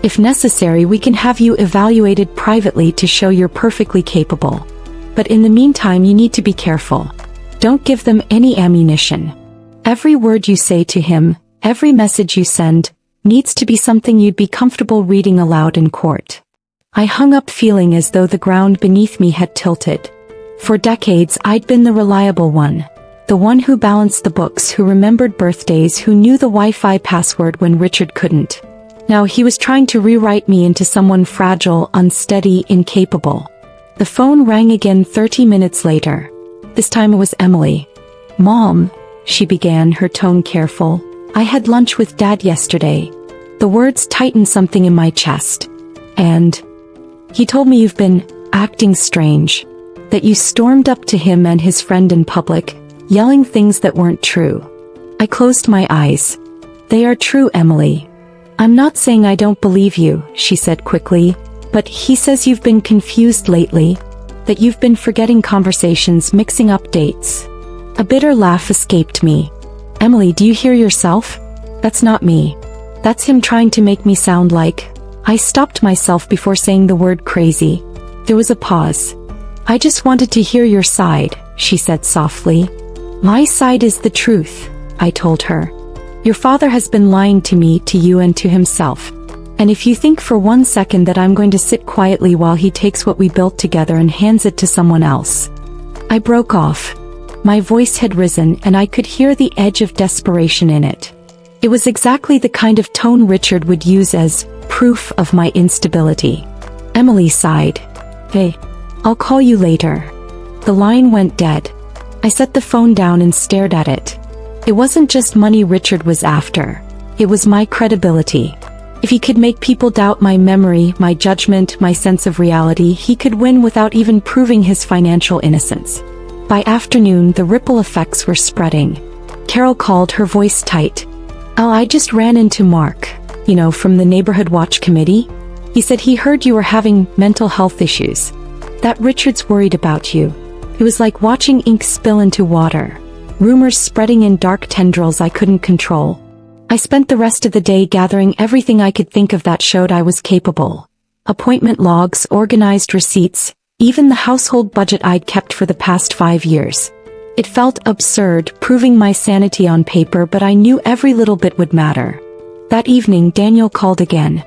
If necessary, we can have you evaluated privately to show you're perfectly capable. But in the meantime, you need to be careful. Don't give them any ammunition. Every word you say to him, every message you send, needs to be something you'd be comfortable reading aloud in court." I hung up, feeling as though the ground beneath me had tilted. For decades, I'd been the reliable one. The one who balanced the books, who remembered birthdays, who knew the Wi-Fi password when Richard couldn't. Now he was trying to rewrite me into someone fragile, unsteady, incapable. The phone rang again 30 minutes later. This time it was Emily. "Mom," she began, her tone careful, "I had lunch with Dad yesterday." The words tightened something in my chest. "And he told me you've been acting strange. That you stormed up to him and his friend in public, yelling things that weren't true. I closed my eyes. They are true, Emily. I'm not saying I don't believe you, she said quickly, but he says you've been confused lately, that you've been forgetting conversations, mixing up dates. A bitter laugh escaped me. Emily, do you hear yourself? That's not me. That's him trying to make me sound like... I stopped myself before saying the word crazy. There was a pause. I just wanted to hear your side, she said softly. My side is the truth, I told her. Your father has been lying to me, to you, and to himself. And if you think for 1 second that I'm going to sit quietly while he takes what we built together and hands it to someone else... I broke off. My voice had risen and I could hear the edge of desperation in it. It was exactly the kind of tone Richard would use as proof of my instability. Emily sighed. Hey, I'll call you later. The line went dead. I set the phone down and stared at it. It wasn't just money Richard was after. It was my credibility. If he could make people doubt my memory, my judgment, my sense of reality, he could win without even proving his financial innocence. By afternoon, the ripple effects were spreading. Carol called, her voice tight. "Oh, I just ran into Mark, from the Neighborhood Watch Committee. He said he heard you were having mental health issues. That Richard's worried about you." It was like watching ink spill into water. Rumors spreading in dark tendrils I couldn't control. I spent the rest of the day gathering everything I could think of that showed I was capable. Appointment logs, organized receipts, even the household budget I'd kept for the past 5 years. It felt absurd, proving my sanity on paper, but I knew every little bit would matter. That evening, Daniel called again.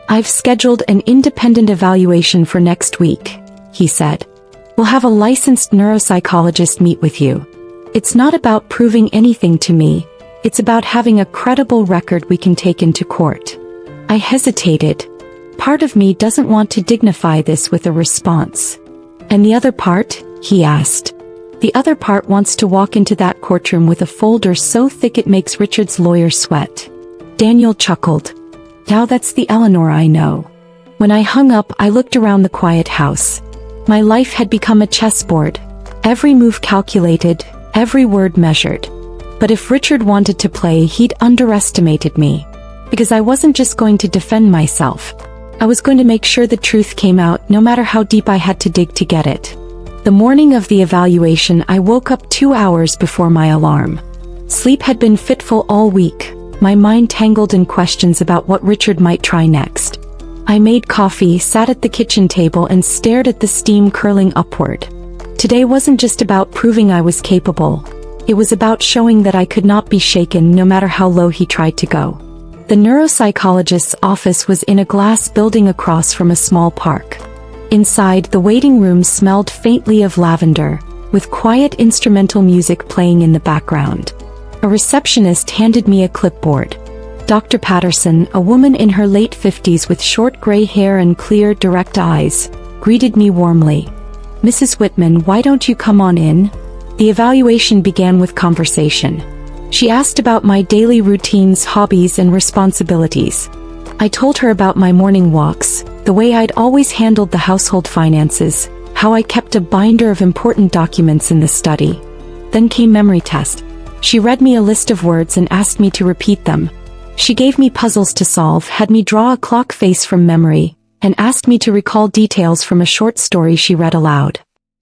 "I've scheduled an independent evaluation for next week," he said. "We'll have a licensed neuropsychologist meet with you. It's not about proving anything to me. It's about having a credible record we can take into court." I hesitated. Part of me doesn't want to dignify this with a response. "And the other part?" he asked. "The other part wants to walk into that courtroom with a folder so thick it makes Richard's lawyer sweat." Daniel chuckled. "Now that's the Eleanor I know." When I hung up, I looked around the quiet house. My life had become a chessboard. Every move calculated, every word measured. But if Richard wanted to play, he'd underestimated me. Because I wasn't just going to defend myself. I was going to make sure the truth came out, no matter how deep I had to dig to get it. The morning of the evaluation, I woke up 2 hours before my alarm. Sleep had been fitful all week, my mind tangled in questions about what Richard might try next. I made coffee, sat at the kitchen table, and stared at the steam curling upward. Today wasn't just about proving I was capable. It was about showing that I could not be shaken no matter how low he tried to go. The neuropsychologist's office was in a glass building across from a small park. Inside, the waiting room smelled faintly of lavender, with quiet instrumental music playing in the background. A receptionist handed me a clipboard. Dr. Patterson, a woman in her late 50s with short gray hair and clear, direct eyes, greeted me warmly. "Mrs. Whitman, why don't you come on in?" The evaluation began with conversation. She asked about my daily routines, hobbies, and responsibilities. I told her about my morning walks, the way I'd always handled the household finances, how I kept a binder of important documents in the study. Then came memory test. She read me a list of words and asked me to repeat them. She gave me puzzles to solve, had me draw a clock face from memory, and asked me to recall details from a short story she read aloud.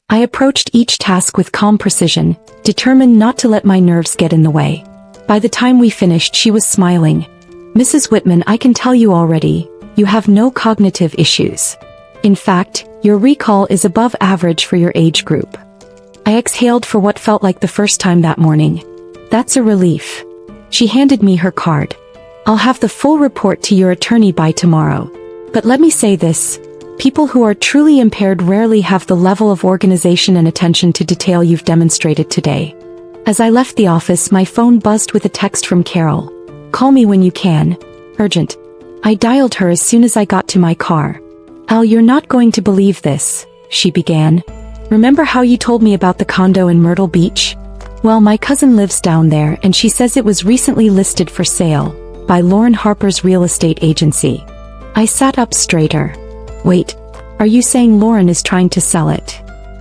I approached each task with calm precision, determined not to let my nerves get in the way. By the time we finished, she was smiling. "Mrs. Whitman, I can tell you already, you have no cognitive issues. In fact, your recall is above average for your age group." I exhaled for what felt like the first time that morning. "That's a relief." She handed me her card. "I'll have the full report to your attorney by tomorrow. But let me say this. People who are truly impaired rarely have the level of organization and attention to detail you've demonstrated today." As I left the office, my phone buzzed with a text from Carol. "Call me when you can. Urgent." I dialed her as soon as I got to my car. "Al, you're not going to believe this," she began. "Remember how you told me about the condo in Myrtle Beach? Well, my cousin lives down there, and she says it was recently listed for sale by Lauren Harper's real estate agency." I sat up straighter. "Wait, are you saying Lauren is trying to sell it?"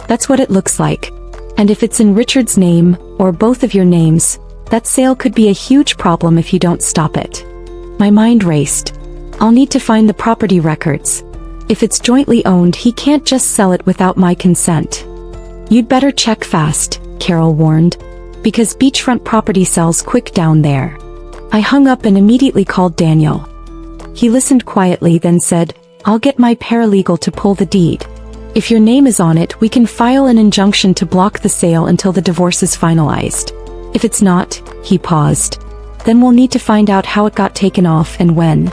"That's what it looks like. And if it's in Richard's name, or both of your names, that sale could be a huge problem if you don't stop it. My mind raced. I'll need to find the property records. If it's jointly owned, he can't just sell it without my consent. You'd better check fast, Carol warned, because beachfront property sells quick down there. I hung up and immediately called Daniel. He listened quietly, then said, I'll get my paralegal to pull the deed. If your name is on it, we can file an injunction to block the sale until the divorce is finalized. If it's not, he paused, then we'll need to find out how it got taken off and when.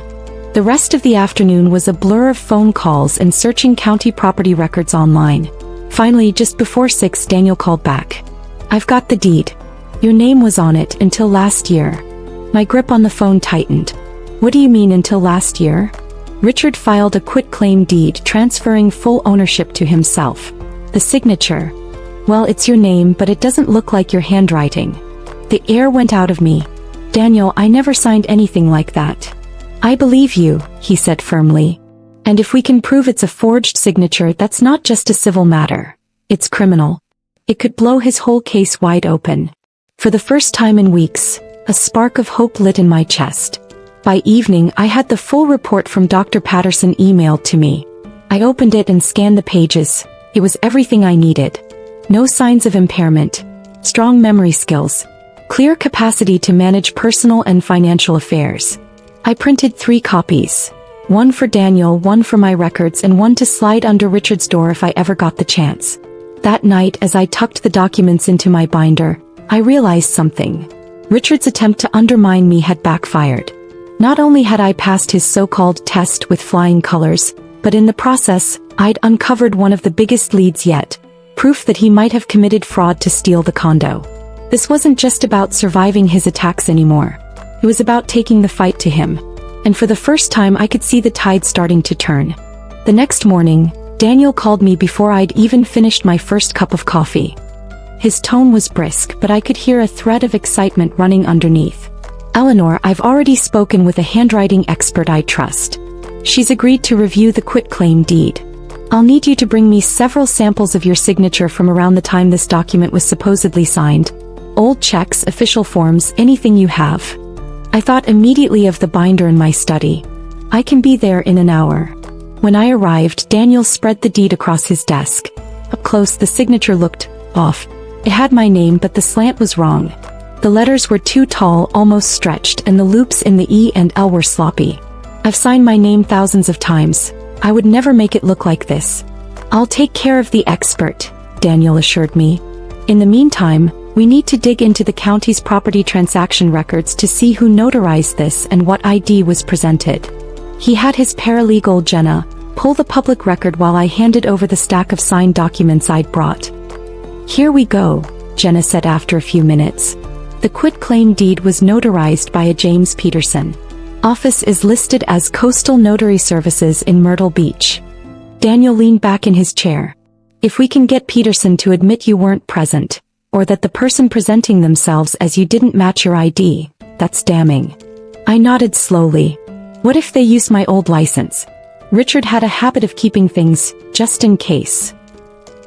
The rest of the afternoon was a blur of phone calls and searching county property records online. Finally, just before 6, Daniel called back. I've got the deed. Your name was on it until last year. My grip on the phone tightened. What do you mean until last year? Richard filed a quitclaim deed transferring full ownership to himself. The signature. Well, it's your name, but it doesn't look like your handwriting. The air went out of me. Daniel, I never signed anything like that. I believe you, he said firmly. And if we can prove it's a forged signature, that's not just a civil matter. It's criminal. It could blow his whole case wide open. For the first time in weeks, a spark of hope lit in my chest. By evening, I had the full report from Dr. Patterson emailed to me. I opened it and scanned the pages. It was everything I needed. No signs of impairment. Strong memory skills. Clear capacity to manage personal and financial affairs. I printed 3 copies. One for Daniel, one for my records, and one to slide under Richard's door if I ever got the chance. That night, as I tucked the documents into my binder, I realized something. Richard's attempt to undermine me had backfired. Not only had I passed his so-called test with flying colors, but in the process, I'd uncovered one of the biggest leads yet. Proof that he might have committed fraud to steal the condo. This wasn't just about surviving his attacks anymore. It was about taking the fight to him. And for the first time, I could see the tide starting to turn. The next morning, Daniel called me before I'd even finished my first cup of coffee. His tone was brisk, but I could hear a thread of excitement running underneath. Eleanor, I've already spoken with a handwriting expert I trust. She's agreed to review the quitclaim deed. I'll need you to bring me several samples of your signature from around the time this document was supposedly signed. Old checks, official forms, anything you have. I thought immediately of the binder in my study. I can be there in an hour. When I arrived, Daniel spread the deed across his desk. Up close, the signature looked off. It had my name, but the slant was wrong. The letters were too tall, almost stretched, and the loops in the E and L were sloppy. I've signed my name thousands of times. I would never make it look like this. I'll take care of the expert, Daniel assured me. In the meantime, we need to dig into the county's property transaction records to see who notarized this and what ID was presented. He had his paralegal, Jenna, pull the public record while I handed over the stack of signed documents I'd brought. Here we go, Jenna said after a few minutes. The quitclaim deed was notarized by a James Peterson. Office is listed as Coastal Notary Services in Myrtle Beach. Daniel leaned back in his chair. If we can get Peterson to admit you weren't present, or that the person presenting themselves as you didn't match your ID, that's damning. I nodded slowly. What if they use my old license? Richard had a habit of keeping things, just in case.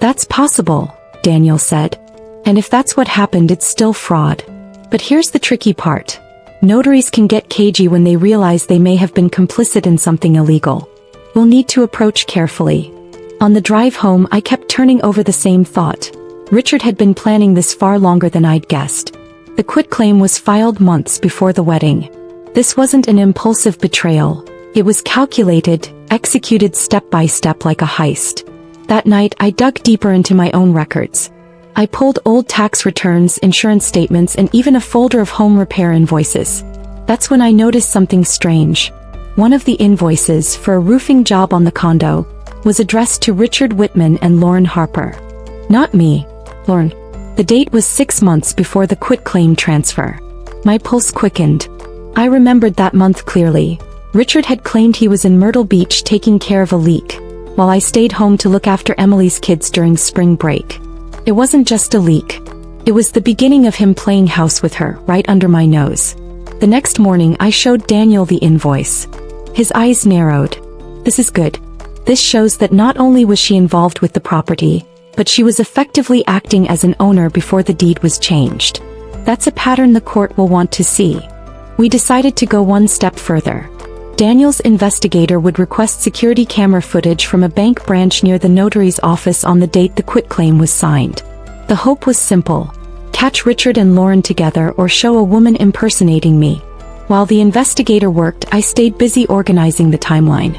That's possible, Daniel said. And if that's what happened, it's still fraud. But here's the tricky part. Notaries can get cagey when they realize they may have been complicit in something illegal. We'll need to approach carefully. On the drive home, I kept turning over the same thought. Richard had been planning this far longer than I'd guessed. The quitclaim was filed months before the wedding. This wasn't an impulsive betrayal. It was calculated, executed step by step like a heist. That night, I dug deeper into my own records. I pulled old tax returns, insurance statements, and even a folder of home repair invoices. That's when I noticed something strange. One of the invoices, for a roofing job on the condo, was addressed to Richard Whitman and Lauren Harper. Not me, Lauren. The date was 6 months before the quitclaim transfer. My pulse quickened. I remembered that month clearly. Richard had claimed he was in Myrtle Beach taking care of a leak, while I stayed home to look after Emily's kids during spring break. It wasn't just a leak. It was the beginning of him playing house with her, right under my nose. The next morning, I showed Daniel the invoice. His eyes narrowed. This is good. This shows that not only was she involved with the property, but she was effectively acting as an owner before the deed was changed. That's a pattern the court will want to see. We decided to go one step further. Daniel's investigator would request security camera footage from a bank branch near the notary's office on the date the quitclaim was signed. The hope was simple: catch Richard and Lauren together or show a woman impersonating me. While the investigator worked, I stayed busy organizing the timeline.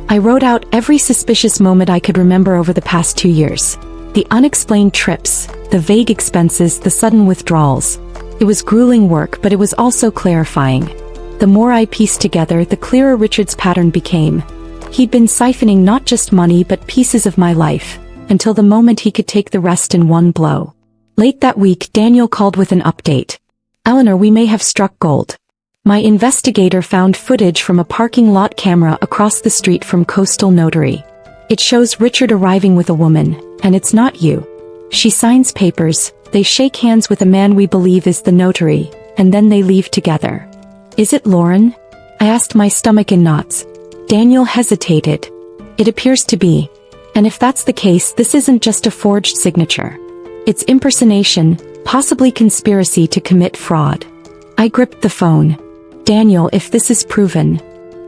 I wrote out every suspicious moment I could remember over the past 2 years. The unexplained trips, the vague expenses, the sudden withdrawals. It was grueling work, but it was also clarifying. The more I pieced together, the clearer Richard's pattern became. He'd been siphoning not just money but pieces of my life, until the moment he could take the rest in one blow. Late that week, Daniel called with an update. "Eleanor, we may have struck gold. My investigator found footage from a parking lot camera across the street from Coastal Notary. It shows Richard arriving with a woman, and it's not you. She signs papers, they shake hands with a man we believe is the notary, and then they leave together." "Is it Lauren?" I asked, my stomach in knots. Daniel hesitated. "It appears to be. And if that's the case, this isn't just a forged signature. It's impersonation, possibly conspiracy to commit fraud." I gripped the phone. "Daniel, if this is proven,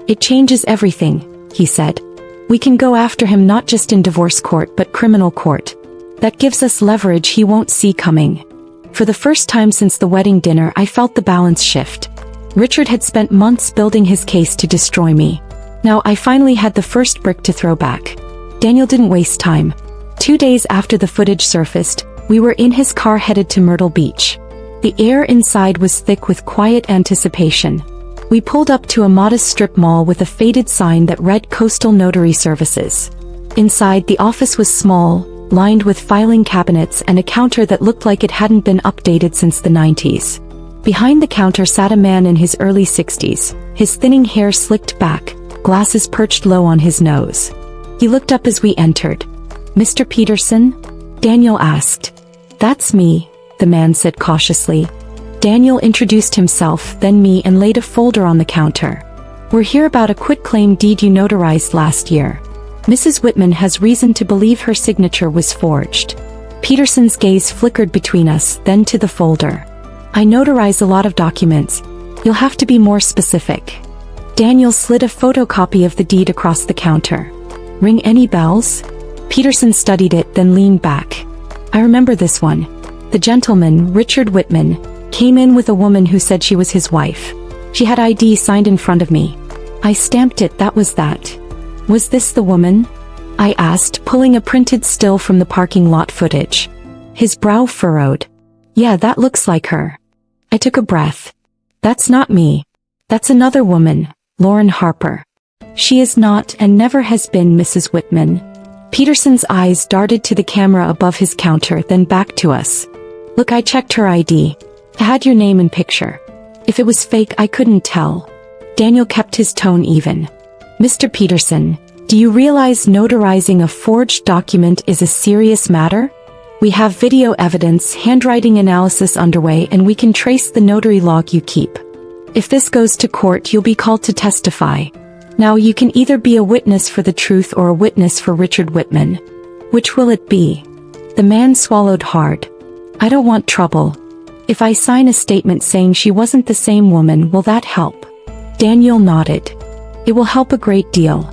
it changes everything," he said. "We can go after him not just in divorce court but criminal court. That gives us leverage he won't see coming." For the first time since the wedding dinner, I felt the balance shift. Richard had spent months building his case to destroy me. Now I finally had the first brick to throw back. Daniel didn't waste time. 2 days after the footage surfaced, we were in his car headed to Myrtle Beach. The air inside was thick with quiet anticipation. We pulled up to a modest strip mall with a faded sign that read Coastal Notary Services. Inside, the office was small, lined with filing cabinets and a counter that looked like it hadn't been updated since the 90s. Behind the counter sat a man in his early 60s, his thinning hair slicked back, glasses perched low on his nose. He looked up as we entered. "Mr. Peterson?" Daniel asked. "That's me," the man said cautiously. Daniel introduced himself, then me, and laid a folder on the counter. "We're here about a quitclaim deed you notarized last year. Mrs. Whitman has reason to believe her signature was forged." Peterson's gaze flickered between us, then to the folder. "I notarize a lot of documents. You'll have to be more specific." Daniel slid a photocopy of the deed across the counter. "Ring any bells?" Peterson studied it, then leaned back. "I remember this one. The gentleman, Richard Whitman, came in with a woman who said she was his wife. She had ID signed in front of me. I stamped it, that was that." "Was this the woman?" I asked, pulling a printed still from the parking lot footage. His brow furrowed. "Yeah, that looks like her." I took a breath. "That's not me. That's another woman, Lauren Harper. She is not and never has been Mrs. Whitman." Peterson's eyes darted to the camera above his counter, then back to us. "Look, I checked her ID. I had your name and picture. If it was fake, I couldn't tell." Daniel kept his tone even. "Mr. Peterson, do you realize notarizing a forged document is a serious matter? We have video evidence, handwriting analysis underway, and we can trace the notary log you keep. If this goes to court, you'll be called to testify. Now you can either be a witness for the truth or a witness for Richard Whitman. Which will it be?" The man swallowed hard. "I don't want trouble. If I sign a statement saying she wasn't the same woman, will that help?" Daniel nodded. "It will help a great deal."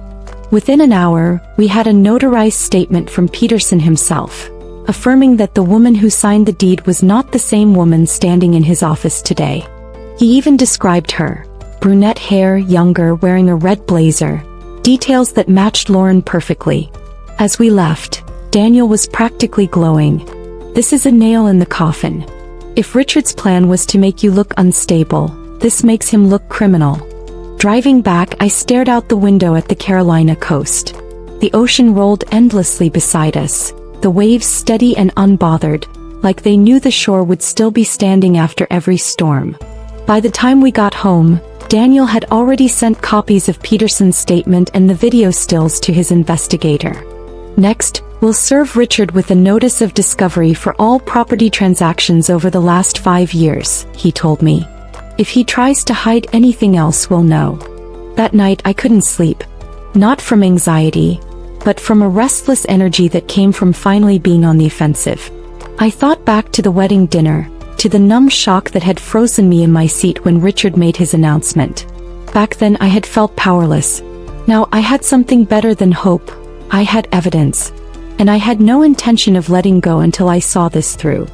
Within an hour, we had a notarized statement from Peterson himself, affirming that the woman who signed the deed was not the same woman standing in his office today. He even described her: brunette hair, younger, wearing a red blazer, details that matched Lauren perfectly. As we left, Daniel was practically glowing. "This is a nail in the coffin. If Richard's plan was to make you look unstable, this makes him look criminal." Driving back, I stared out the window at the Carolina coast. The ocean rolled endlessly beside us, the waves steady and unbothered, like they knew the shore would still be standing after every storm. By the time we got home, Daniel had already sent copies of Peterson's statement and the video stills to his investigator. "Next, we'll serve Richard with a notice of discovery for all property transactions over the last 5 years, he told me. "If he tries to hide anything else, we'll know." That night I couldn't sleep. Not from anxiety, but from a restless energy that came from finally being on the offensive. I thought back to the wedding dinner, to the numb shock that had frozen me in my seat when Richard made his announcement. Back then I had felt powerless. Now I had something better than hope. I had evidence. And I had no intention of letting go until I saw this through.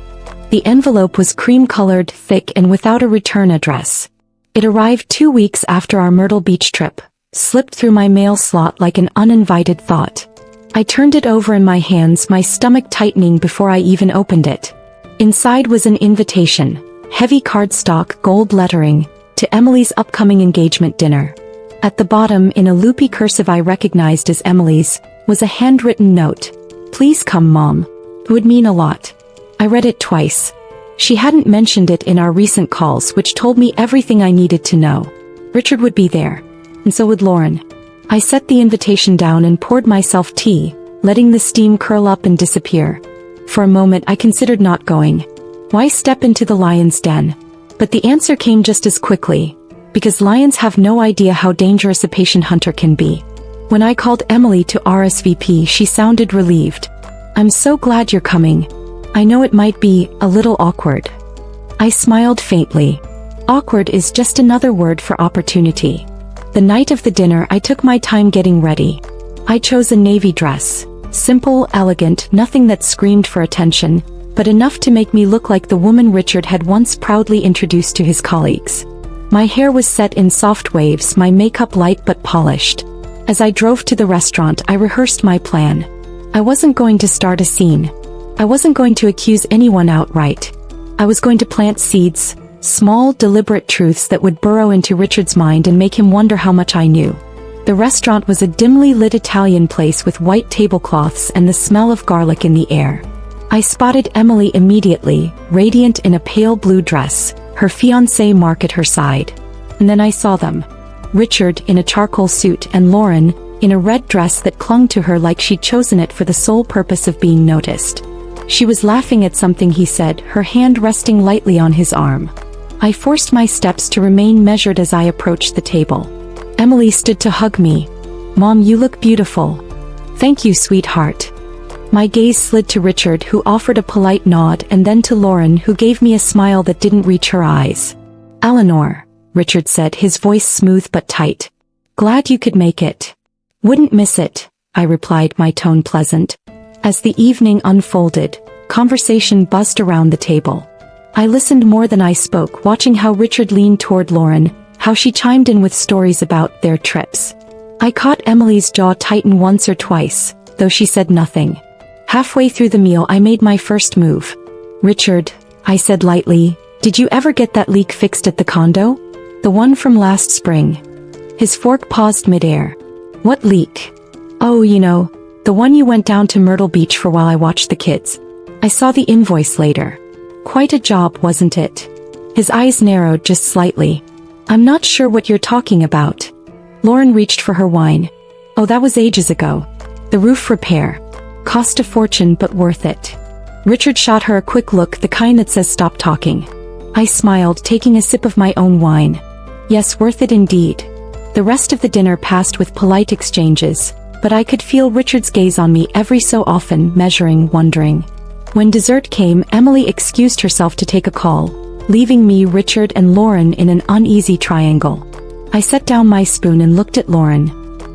The envelope was cream-colored, thick, and without a return address. It arrived 2 weeks after our Myrtle Beach trip, slipped through my mail slot like an uninvited thought. I turned it over in my hands, my stomach tightening before I even opened it. Inside was an invitation, heavy cardstock, gold lettering, to Emily's upcoming engagement dinner. At the bottom, in a loopy cursive I recognized as Emily's, was a handwritten note. "Please come, Mom. It would mean a lot." I read it twice. She hadn't mentioned it in our recent calls, which told me everything I needed to know. Richard would be there, and so would Lauren. I set the invitation down and poured myself tea, letting the steam curl up and disappear. For a moment I considered not going. Why step into the lion's den? But the answer came just as quickly, because lions have no idea how dangerous a patient hunter can be. When I called Emily to RSVP, she sounded relieved. "I'm so glad you're coming. I know it might be a little awkward." I smiled faintly. Awkward is just another word for opportunity. The night of the dinner I took my time getting ready. I chose a navy dress. Simple, elegant, nothing that screamed for attention, but enough to make me look like the woman Richard had once proudly introduced to his colleagues. My hair was set in soft waves, my makeup light but polished. As I drove to the restaurant I rehearsed my plan. I wasn't going to start a scene. I wasn't going to accuse anyone outright. I was going to plant seeds, small, deliberate truths that would burrow into Richard's mind and make him wonder how much I knew. The restaurant was a dimly lit Italian place with white tablecloths and the smell of garlic in the air. I spotted Emily immediately, radiant in a pale blue dress, her fiancé Mark at her side. And then I saw them. Richard in a charcoal suit and Lauren in a red dress that clung to her like she'd chosen it for the sole purpose of being noticed. She was laughing at something he said, her hand resting lightly on his arm. I forced my steps to remain measured as I approached the table. Emily stood to hug me. "Mom, you look beautiful." "Thank you, sweetheart." My gaze slid to Richard, who offered a polite nod, and then to Lauren, who gave me a smile that didn't reach her eyes. "Eleanor," Richard said, his voice smooth but tight. "Glad you could make it." "Wouldn't miss it," I replied, my tone pleasant. As the evening unfolded, conversation buzzed around the table. I listened more than I spoke, watching how Richard leaned toward Lauren, how she chimed in with stories about their trips. I caught Emily's jaw tighten once or twice, though she said nothing. Halfway through the meal I made my first move. "Richard," I said lightly, "did you ever get that leak fixed at the condo? The one from last spring?" His fork paused midair. "What leak?" "Oh, the one you went down to Myrtle Beach for while I watched the kids. I saw the invoice later. Quite a job, wasn't it?" His eyes narrowed just slightly. "I'm not sure what you're talking about." Lauren reached for her wine. "Oh, that was ages ago. The roof repair. Cost a fortune but worth it." Richard shot her a quick look, the kind that says stop talking. I smiled, taking a sip of my own wine. Yes, worth it indeed. The rest of the dinner passed with polite exchanges, but I could feel Richard's gaze on me every so often, measuring, wondering. When dessert came, Emily excused herself to take a call, leaving me, Richard, and Lauren in an uneasy triangle. I set down my spoon and looked at Lauren.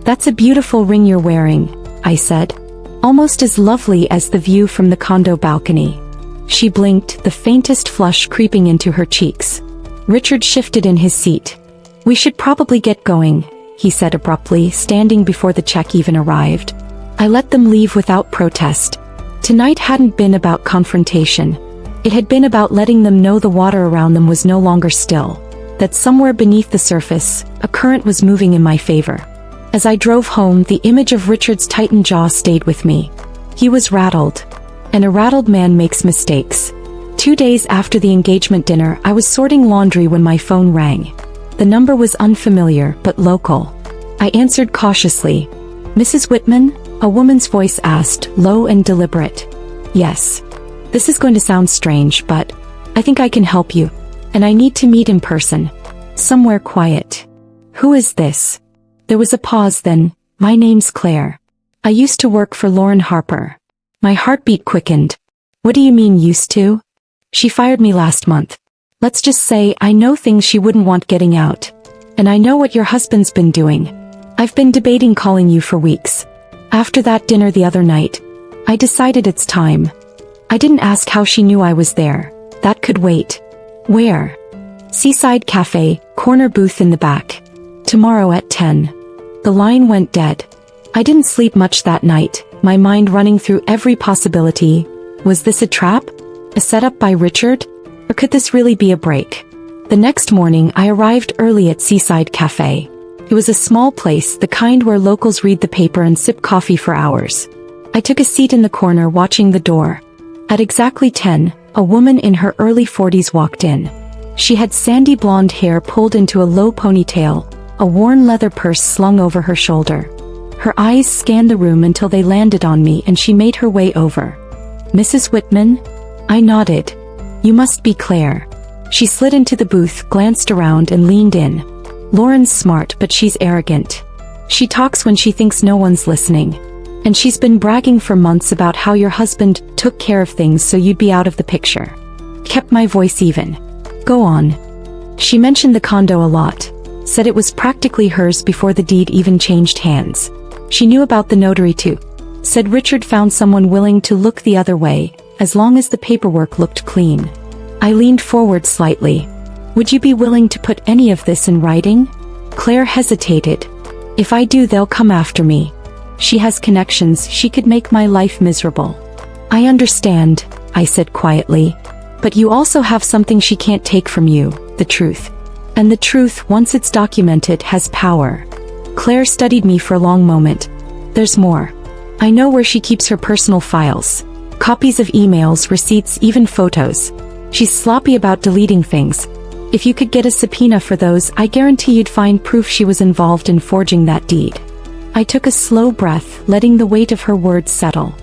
"That's a beautiful ring you're wearing," I said. "Almost as lovely as the view from the condo balcony." She blinked, the faintest flush creeping into her cheeks. Richard shifted in his seat. "We should probably get going," he said abruptly, standing before the check even arrived. I let them leave without protest. Tonight hadn't been about confrontation. It had been about letting them know the water around them was no longer still, that somewhere beneath the surface, a current was moving in my favor. As I drove home, the image of Richard's tightened jaw stayed with me. He was rattled. And a rattled man makes mistakes. 2 days after the engagement dinner, I was sorting laundry when my phone rang. The number was unfamiliar, but local. I answered cautiously. "Mrs. Whitman?" a woman's voice asked, low and deliberate. "Yes. This is going to sound strange, but I think I can help you. And I need to meet in person. Somewhere quiet." "Who is this?" There was a pause, then, "My name's Claire." I used to work for Lauren Harper. My heartbeat quickened. What do you mean used to? She fired me last month. Let's just say I know things she wouldn't want getting out. And I know what your husband's been doing. I've been debating calling you for weeks. After that dinner the other night, I decided it's time. I didn't ask how she knew I was there. That could wait. Where? Seaside Cafe, corner booth in the back. Tomorrow at 10. The line went dead. I didn't sleep much that night, my mind running through every possibility. Was this a trap? A setup by Richard? Or could this really be a break? The next morning I arrived early at Seaside Cafe. It was a small place, the kind where locals read the paper and sip coffee for hours. I took a seat in the corner watching the door. At exactly 10, a woman in her early 40s walked in. She had sandy blonde hair pulled into a low ponytail, a worn leather purse slung over her shoulder. Her eyes scanned the room until they landed on me and she made her way over. Mrs. Whitman? I nodded. You must be Claire. She slid into the booth, glanced around and leaned in. Lauren's smart but she's arrogant. She talks when she thinks no one's listening. And she's been bragging for months about how your husband took care of things so you'd be out of the picture. Kept my voice even. Go on. She mentioned the condo a lot. Said it was practically hers before the deed even changed hands. She knew about the notary too. Said Richard found someone willing to look the other way, as long as the paperwork looked clean. I leaned forward slightly. Would you be willing to put any of this in writing? Claire hesitated. If I do, they'll come after me. She has connections, she could make my life miserable. I understand, I said quietly. But you also have something she can't take from you, the truth. And the truth, once it's documented, has power. Claire studied me for a long moment. There's more. I know where she keeps her personal files. Copies of emails, receipts, even photos. She's sloppy about deleting things. If you could get a subpoena for those, I guarantee you'd find proof she was involved in forging that deed. I took a slow breath, letting the weight of her words settle.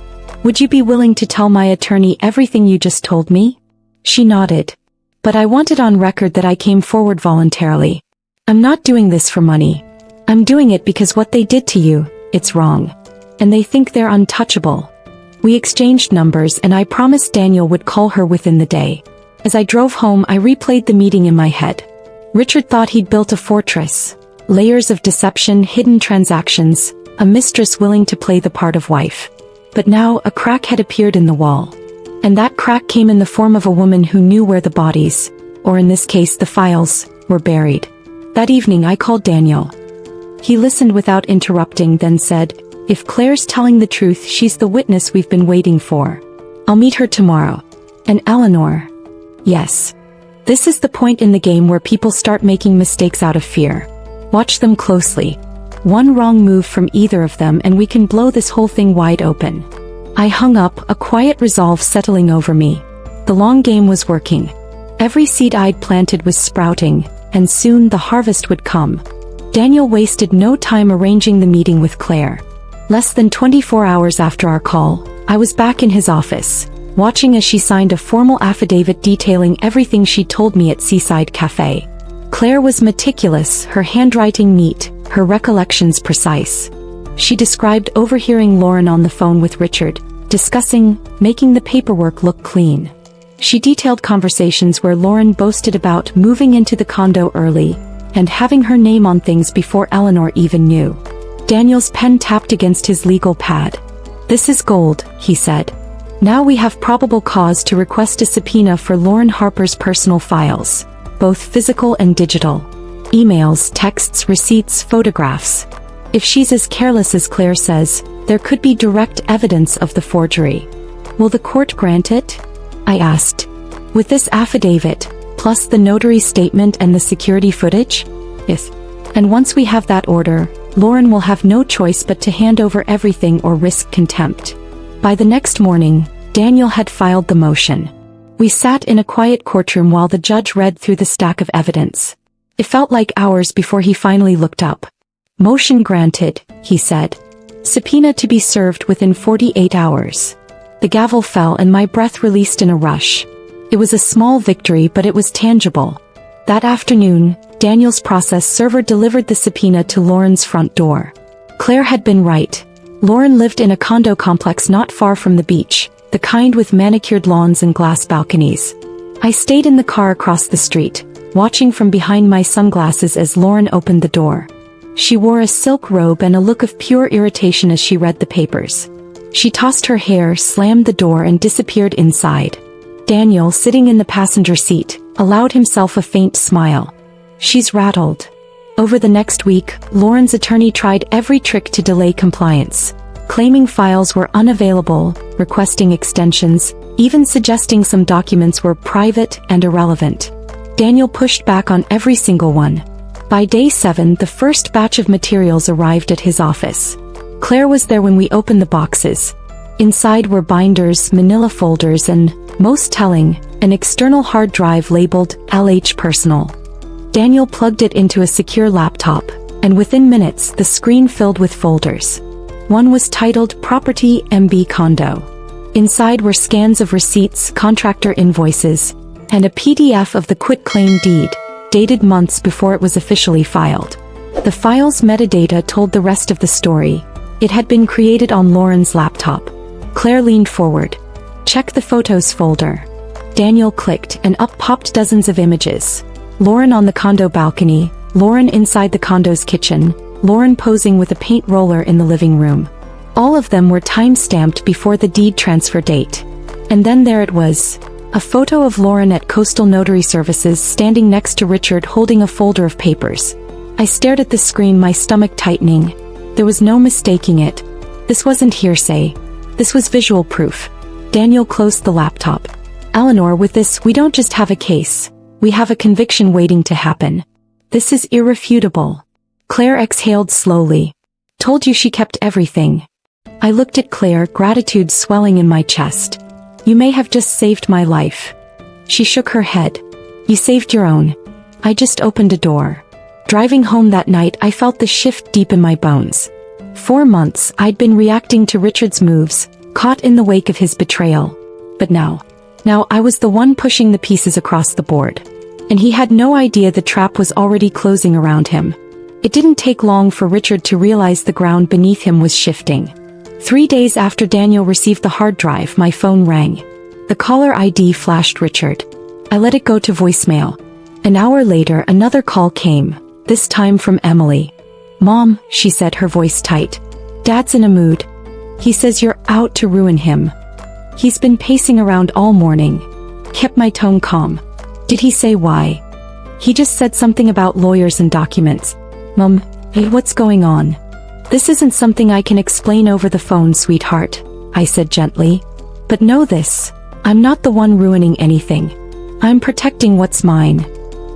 Would you be willing to tell my attorney everything you just told me? She nodded. But I wanted on record that I came forward voluntarily. I'm not doing this for money. I'm doing it because what they did to you, it's wrong. And they think they're untouchable. We exchanged numbers and I promised Daniel would call her within the day. As I drove home, I replayed the meeting in my head. Richard thought he'd built a fortress. Layers of deception, hidden transactions, a mistress willing to play the part of wife. But now a crack had appeared in the wall. And that crack came in the form of a woman who knew where the bodies, or in this case the files, were buried. That evening I called Daniel. He listened without interrupting, then said, if Claire's telling the truth, she's the witness we've been waiting for. I'll meet her tomorrow. And Eleanor? Yes. This is the point in the game where people start making mistakes out of fear. Watch them closely. One wrong move from either of them and we can blow this whole thing wide open. I hung up, a quiet resolve settling over me. The long game was working. Every seed I'd planted was sprouting, and soon the harvest would come. Daniel wasted no time arranging the meeting with Claire. Less than 24 hours after our call, I was back in his office, watching as she signed a formal affidavit detailing everything she'd told me at Seaside Cafe. Claire was meticulous, her handwriting neat, her recollections precise. She described overhearing Lauren on the phone with Richard, discussing making the paperwork look clean. She detailed conversations where Lauren boasted about moving into the condo early and having her name on things before Eleanor even knew. Daniel's pen tapped against his legal pad. This is gold, he said. Now we have probable cause to request a subpoena for Lauren Harper's personal files, both physical and digital. Emails, texts, receipts, photographs. If she's as careless as Claire says, there could be direct evidence of the forgery. Will the court grant it? I asked. With this affidavit, plus the notary statement and the security footage? Yes. And once we have that order, Lauren will have no choice but to hand over everything or risk contempt. By the next morning, Daniel had filed the motion. We sat in a quiet courtroom while the judge read through the stack of evidence. It felt like hours before he finally looked up. Motion granted, he said. Subpoena to be served within 48 hours. The gavel fell and my breath released in a rush. It was a small victory, but it was tangible. That afternoon, Daniel's process server delivered the subpoena to Lauren's front door. Claire had been right. Lauren lived in a condo complex not far from the beach, the kind with manicured lawns and glass balconies. I stayed in the car across the street, watching from behind my sunglasses as Lauren opened the door. She wore a silk robe and a look of pure irritation as she read the papers. She tossed her hair, slammed the door and disappeared inside. Daniel, sitting in the passenger seat, allowed himself a faint smile. She's rattled. Over the next week, Lauren's attorney tried every trick to delay compliance, claiming files were unavailable, requesting extensions, even suggesting some documents were private and irrelevant. Daniel pushed back on every single one. By day 7, the first batch of materials arrived at his office. Claire was there when we opened the boxes. Inside were binders, manila folders and, most telling, an external hard drive labeled LH Personal. Daniel plugged it into a secure laptop, and within minutes the screen filled with folders. One was titled Property MB Condo. Inside were scans of receipts, contractor invoices, and a PDF of the quitclaim deed, dated months before it was officially filed. The file's metadata told the rest of the story. It had been created on Lauren's laptop. Claire leaned forward. "Check the photos folder." Daniel clicked, and up popped dozens of images. Lauren on the condo balcony, Lauren inside the condo's kitchen, Lauren posing with a paint roller in the living room. All of them were time-stamped before the deed transfer date. And then there it was. A photo of Lauren at Coastal Notary Services standing next to Richard holding a folder of papers. I stared at the screen, my stomach tightening. There was no mistaking it. This wasn't hearsay. This was visual proof. Daniel closed the laptop. "Eleanor, with this, we don't just have a case. We have a conviction waiting to happen. This is irrefutable." Claire exhaled slowly. "Told you she kept everything." I looked at Claire, gratitude swelling in my chest. "You may have just saved my life." She shook her head. "You saved your own. I just opened a door." Driving home that night, I felt the shift deep in my bones. 4 months, I'd been reacting to Richard's moves, caught in the wake of his betrayal. But now I was the one pushing the pieces across the board. And he had no idea the trap was already closing around him. It didn't take long for Richard to realize the ground beneath him was shifting. 3 days after Daniel received the hard drive, my phone rang. The caller ID flashed Richard. I let it go to voicemail. An hour later, another call came, this time from Emily. "Mom," she said, her voice tight. "Dad's in a mood. He says you're out to ruin him. He's been pacing around all morning." Kept my tone calm. "Did he say why?" "He just said something about lawyers and documents." "Mom, hey, what's going on?" "This isn't something I can explain over the phone, sweetheart," I said gently. "But know this, I'm not the one ruining anything. I'm protecting what's mine."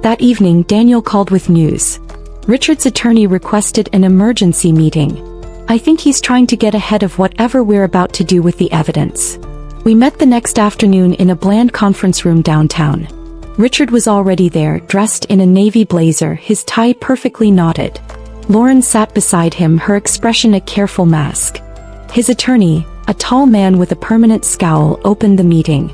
That evening, Daniel called with news. Richard's attorney requested an emergency meeting. I think he's trying to get ahead of whatever we're about to do with the evidence. We met the next afternoon in a bland conference room downtown. Richard was already there, dressed in a navy blazer, his tie perfectly knotted. Lauren sat beside him, her expression a careful mask. His attorney, a tall man with a permanent scowl, opened the meeting.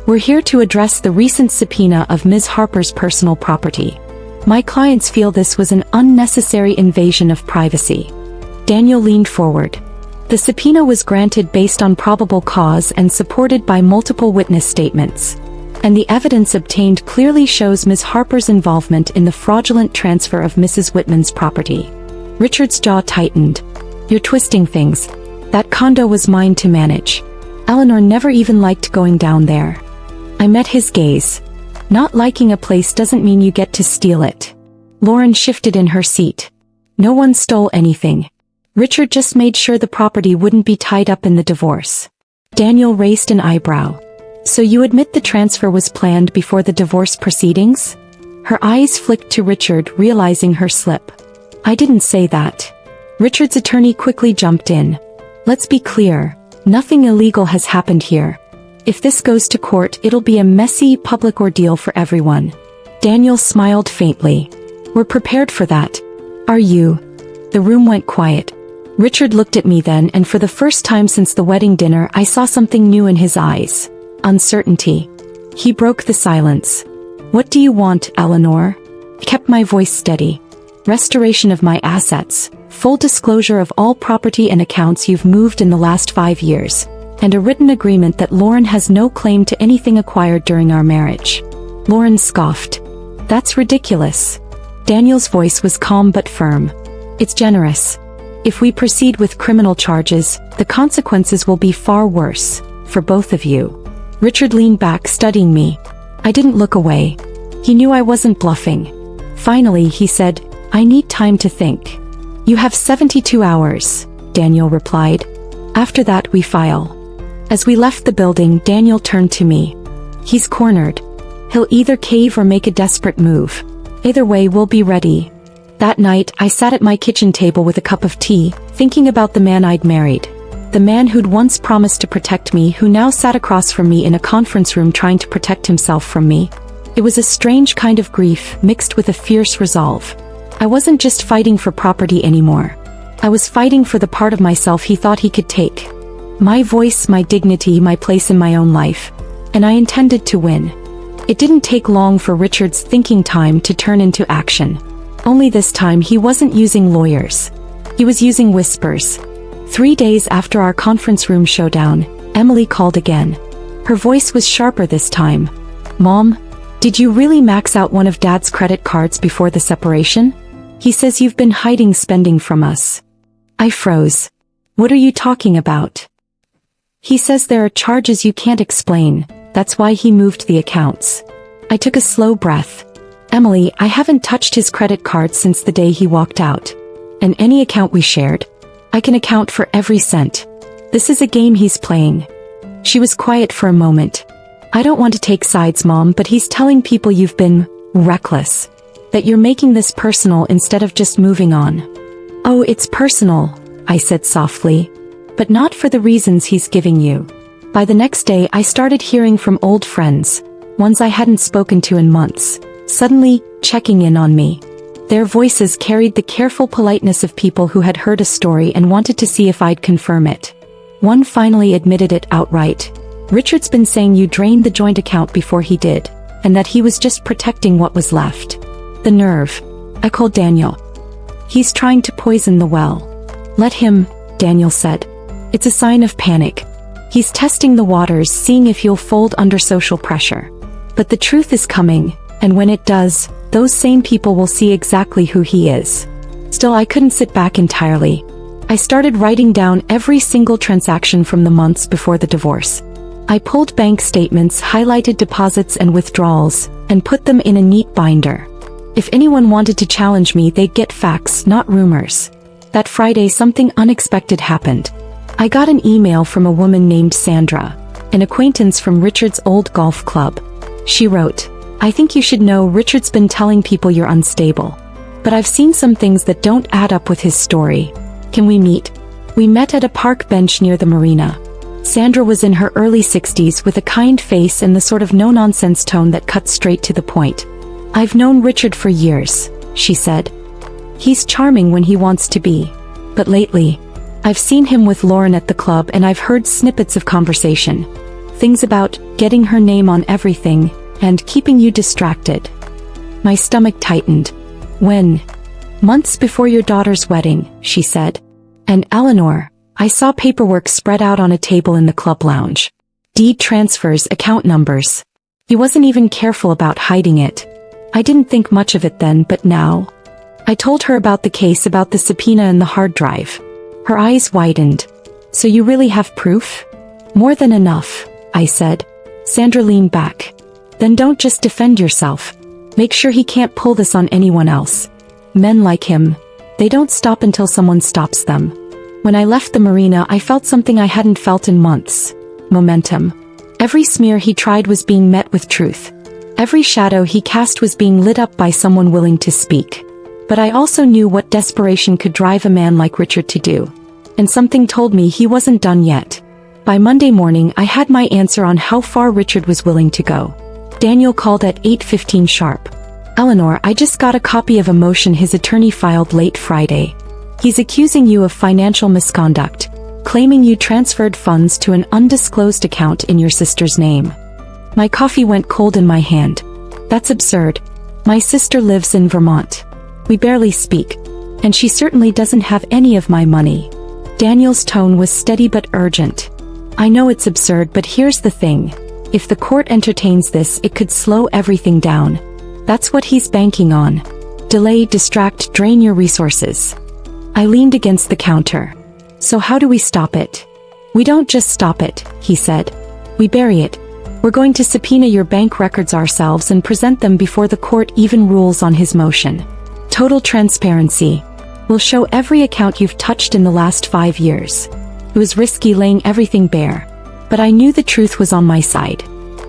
"We're here to address the recent subpoena of Ms. Harper's personal property. My clients feel this was an unnecessary invasion of privacy." Daniel leaned forward. The subpoena was granted based on probable cause and supported by multiple witness statements. And the evidence obtained clearly shows Ms. Harper's involvement in the fraudulent transfer of Mrs. Whitman's property. Richard's jaw tightened. "You're twisting things. That condo was mine to manage. Eleanor never even liked going down there." I met his gaze. "Not liking a place doesn't mean you get to steal it." Lauren shifted in her seat. "No one stole anything. Richard just made sure the property wouldn't be tied up in the divorce." Daniel raised an eyebrow. "So you admit the transfer was planned before the divorce proceedings?" Her eyes flicked to Richard, realizing her slip. "I didn't say that." Richard's attorney quickly jumped in. "Let's be clear. Nothing illegal has happened here. If this goes to court, it'll be a messy, public ordeal for everyone." Daniel smiled faintly. "We're prepared for that. Are you?" The room went quiet. Richard looked at me then, and for the first time since the wedding dinner, I saw something new in his eyes. Uncertainty. He broke the silence. "What do you want, Eleanor?" I kept my voice steady. restoration of my assets, full disclosure of all property and accounts you've moved in the last 5 years, and a written agreement that Lauren has no claim to anything acquired during our marriage. Lauren scoffed. That's ridiculous. Daniel's voice was calm but firm. It's generous. If we proceed with criminal charges, the consequences will be far worse, for both of you. Richard leaned back, studying me. I didn't look away. He knew I wasn't bluffing. Finally, he said, I need time to think. You have 72 hours, Daniel replied. After that we file. As we left the building, Daniel turned to me. He's cornered. He'll either cave or make a desperate move. Either way, we'll be ready. That night, I sat at my kitchen table with a cup of tea, thinking about the man I'd married. The man who'd once promised to protect me, who now sat across from me in a conference room trying to protect himself from me. It was a strange kind of grief, mixed with a fierce resolve. I wasn't just fighting for property anymore. I was fighting for the part of myself he thought he could take. My voice, my dignity, my place in my own life. And I intended to win. It didn't take long for Richard's thinking time to turn into action. Only this time he wasn't using lawyers. He was using whispers. 3 days after our conference room showdown, Emily called again. Her voice was sharper this time. Mom, did you really max out one of Dad's credit cards before the separation? He says you've been hiding spending from us. I froze. What are you talking about? He says there are charges you can't explain. That's why he moved the accounts. I took a slow breath. Emily, I haven't touched his credit card since the day he walked out. And any account we shared, I can account for every cent. This is a game he's playing. She was quiet for a moment. I don't want to take sides, Mom, but he's telling people you've been reckless. That you're making this personal instead of just moving on. Oh, it's personal, I said softly. But not for the reasons he's giving you. By the next day, I started hearing from old friends, ones I hadn't spoken to in months, suddenly checking in on me. Their voices carried the careful politeness of people who had heard a story and wanted to see if I'd confirm it. One finally admitted it outright. Richard's been saying you drained the joint account before he did, and that he was just protecting what was left. The nerve. I called Daniel. He's trying to poison the well. Let him, Daniel said. It's a sign of panic. He's testing the waters, seeing if you'll fold under social pressure. But the truth is coming, and when it does, those same people will see exactly who he is. Still, I couldn't sit back entirely. I started writing down every single transaction from the months before the divorce. I pulled bank statements, highlighted deposits and withdrawals, and put them in a neat binder. If anyone wanted to challenge me, they'd get facts, not rumors. That Friday, something unexpected happened. I got an email from a woman named Sandra, an acquaintance from Richard's old golf club. She wrote, I think you should know Richard's been telling people you're unstable. But I've seen some things that don't add up with his story. Can we meet? We met at a park bench near the marina. Sandra was in her early 60s with a kind face and the sort of no-nonsense tone that cut straight to the point. I've known Richard for years, she said. He's charming when he wants to be. But lately, I've seen him with Lauren at the club and I've heard snippets of conversation. Things about getting her name on everything and keeping you distracted. My stomach tightened. When? Months before your daughter's wedding, she said. And Eleanor, I saw paperwork spread out on a table in the club lounge. Deed transfers, account numbers. He wasn't even careful about hiding it. I didn't think much of it then, but now. I told her about the case, about the subpoena and the hard drive. Her eyes widened. So you really have proof? More than enough, I said. Sandra leaned back. Then don't just defend yourself. Make sure he can't pull this on anyone else. Men like him, they don't stop until someone stops them. When I left the marina, I felt something I hadn't felt in months. Momentum. Every smear he tried was being met with truth. Every shadow he cast was being lit up by someone willing to speak. But I also knew what desperation could drive a man like Richard to do. And something told me he wasn't done yet. By Monday morning, I had my answer on how far Richard was willing to go. Daniel called at 8:15 sharp. Eleanor, I just got a copy of a motion his attorney filed late Friday. He's accusing you of financial misconduct, claiming you transferred funds to an undisclosed account in your sister's name. My coffee went cold in my hand. That's absurd. My sister lives in Vermont. We barely speak. And she certainly doesn't have any of my money. Daniel's tone was steady but urgent. I know it's absurd, but here's the thing. If the court entertains this, it could slow everything down. That's what he's banking on. Delay, distract, drain your resources. I leaned against the counter. So how do we stop it? We don't just stop it, he said. We bury it. We're going to subpoena your bank records ourselves and present them before the court even rules on his motion. Total transparency. We'll show every account you've touched in the last 5 years. It was risky laying everything bare, but I knew the truth was on my side.